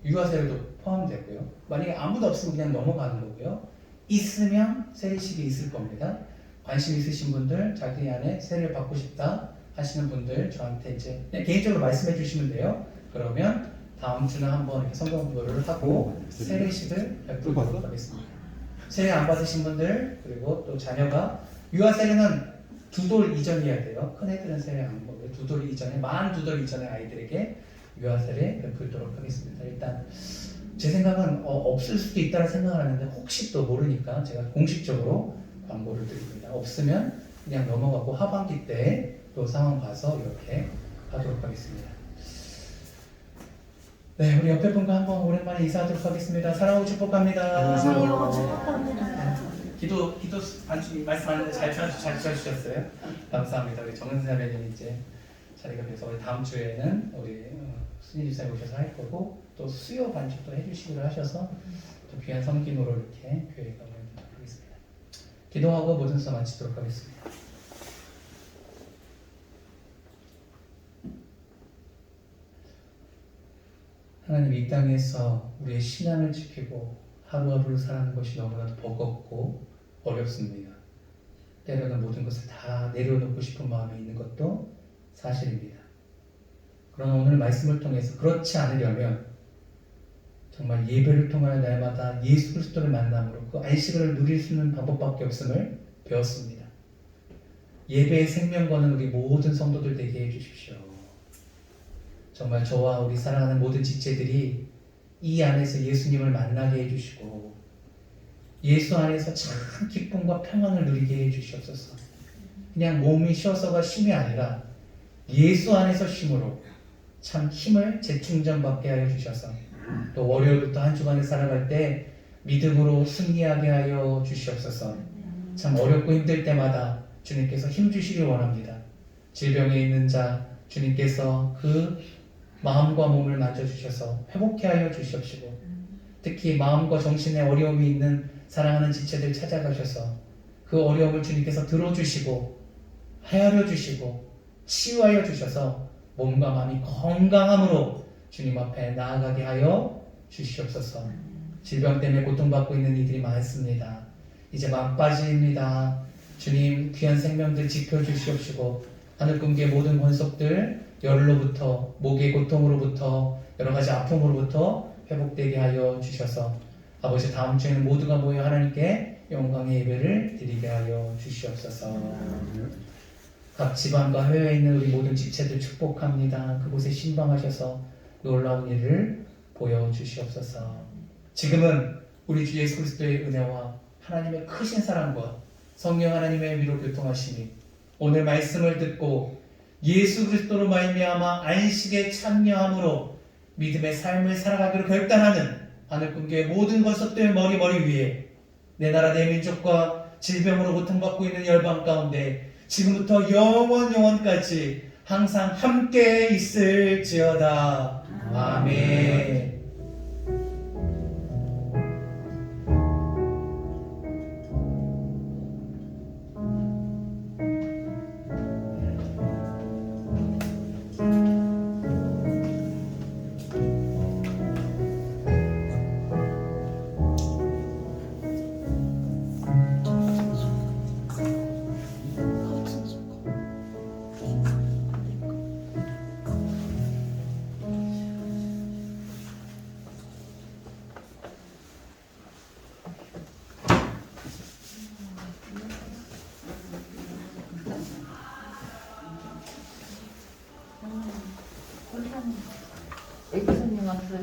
유아 세례도 포함되고요. 만약에 아무도 없으면 그냥 넘어가는 거고요. 있으면 세례식이 있을 겁니다. 관심 있으신 분들, 자기 안에 세례를 받고 싶다 하시는 분들 저한테 이제 개인적으로 말씀해 주시면 돼요. 그러면 다음 주나 한번 이렇게 성경 공부를 하고 세례식을 베풀도록 하겠습니다. 세례 안 받으신 분들, 그리고 또 자녀가 유아 세례는 2돌 이전이어야 돼요. 큰 애들은 세례 안 받고요. 2돌 이전에, 만 2돌 이전의 아이들에게 유아 세례 베풀도록 하겠습니다. 일단 제 생각은 없을 수도 있다는 생각을 하는데 혹시 또 모르니까 제가 공식적으로 광고를 드립니다. 없으면 그냥 넘어가고 하반기 때 또 상황 봐서 이렇게 하도록 하겠습니다. 네, 우리 옆에 분과 한번 오랜만에 인사하도록 하겠습니다. 사랑하고 축복합니다. 사랑하고 축복합니다. 기도 말씀하는데 잘 주셨어요. 감사합니다. 우리 정은 사배님 이제 자리가 비어서 우리 다음 주에는 우리 순희 집사님 오셔서 할 거고 또 수요 반죽도 해주시기로 하셔서 또 귀한 성기노로 이렇게 교회가 모이도록 하겠습니다. 기도하고 모든 수사 마치도록 하겠습니다. 하나님, 이 땅에서 우리의 신앙을 지키고 하루하루를 살아가는 것이 너무나도 버겁고 어렵습니다. 때로는 모든 것을 다 내려놓고 싶은 마음이 있는 것도 사실입니다. 그러나 오늘 말씀을 통해서 그렇지 않으려면 정말 예배를 통하여 날마다 예수 그리스도를 만남으로 그 안식을 누릴 수 있는 방법밖에 없음을 배웠습니다. 예배의 생명권은 우리 모든 성도들 되게 해주십시오. 정말 저와 우리 사랑하는 모든 지체들이 이 안에서 예수님을 만나게 해주시고 예수 안에서 참 기쁨과 평안을 누리게 해주시옵소서. 그냥 몸이 쉬어서가 쉼이 아니라 예수 안에서 쉼으로 참 힘을 재충전받게 하여 주셔서 또 월요일부터 한 주간을 살아갈 때 믿음으로 승리하게 하여 주시옵소서. 참 어렵고 힘들 때마다 주님께서 힘 주시길 원합니다. 질병에 있는 자 주님께서 그 마음과 몸을 만져주셔서 회복케 하여 주시옵시고 특히 마음과 정신에 어려움이 있는 사랑하는 지체들 찾아가셔서 그 어려움을 주님께서 들어주시고 헤아려 주시고 치유하여 주셔서 몸과 마음이 건강함으로 주님 앞에 나아가게 하여 주시옵소서. 질병 때문에 고통받고 있는 이들이 많습니다. 이제 막바지입니다. 주님 귀한 생명들 지켜주시옵시고 하늘 꿈계의 모든 권속들 열로부터 목의 고통으로부터 여러 가지 아픔으로부터 회복되게 하여 주셔서 아버지 다음 주에는 모두가 모여 하나님께 영광의 예배를 드리게 하여 주시옵소서. 각 지방과 해외에 있는 우리 모든 지체들 축복합니다. 그곳에 신방하셔서 놀라운 일을 보여주시옵소서. 지금은 우리 주 예수 그리스도의 은혜와 하나님의 크신 사랑과 성령 하나님의 위로 교통하시니 오늘 말씀을 듣고 예수 그리스도로 말미암아 안식에 참여함으로 믿음의 삶을 살아가기로 결단하는 하늘 꿈교의 모든 권속들 머리 위에 내 나라 내 민족과 질병으로 고통받고 있는 열방 가운데 지금부터 영원까지 항상 함께 있을지어다. 아멘. 애기 손님 왔어요?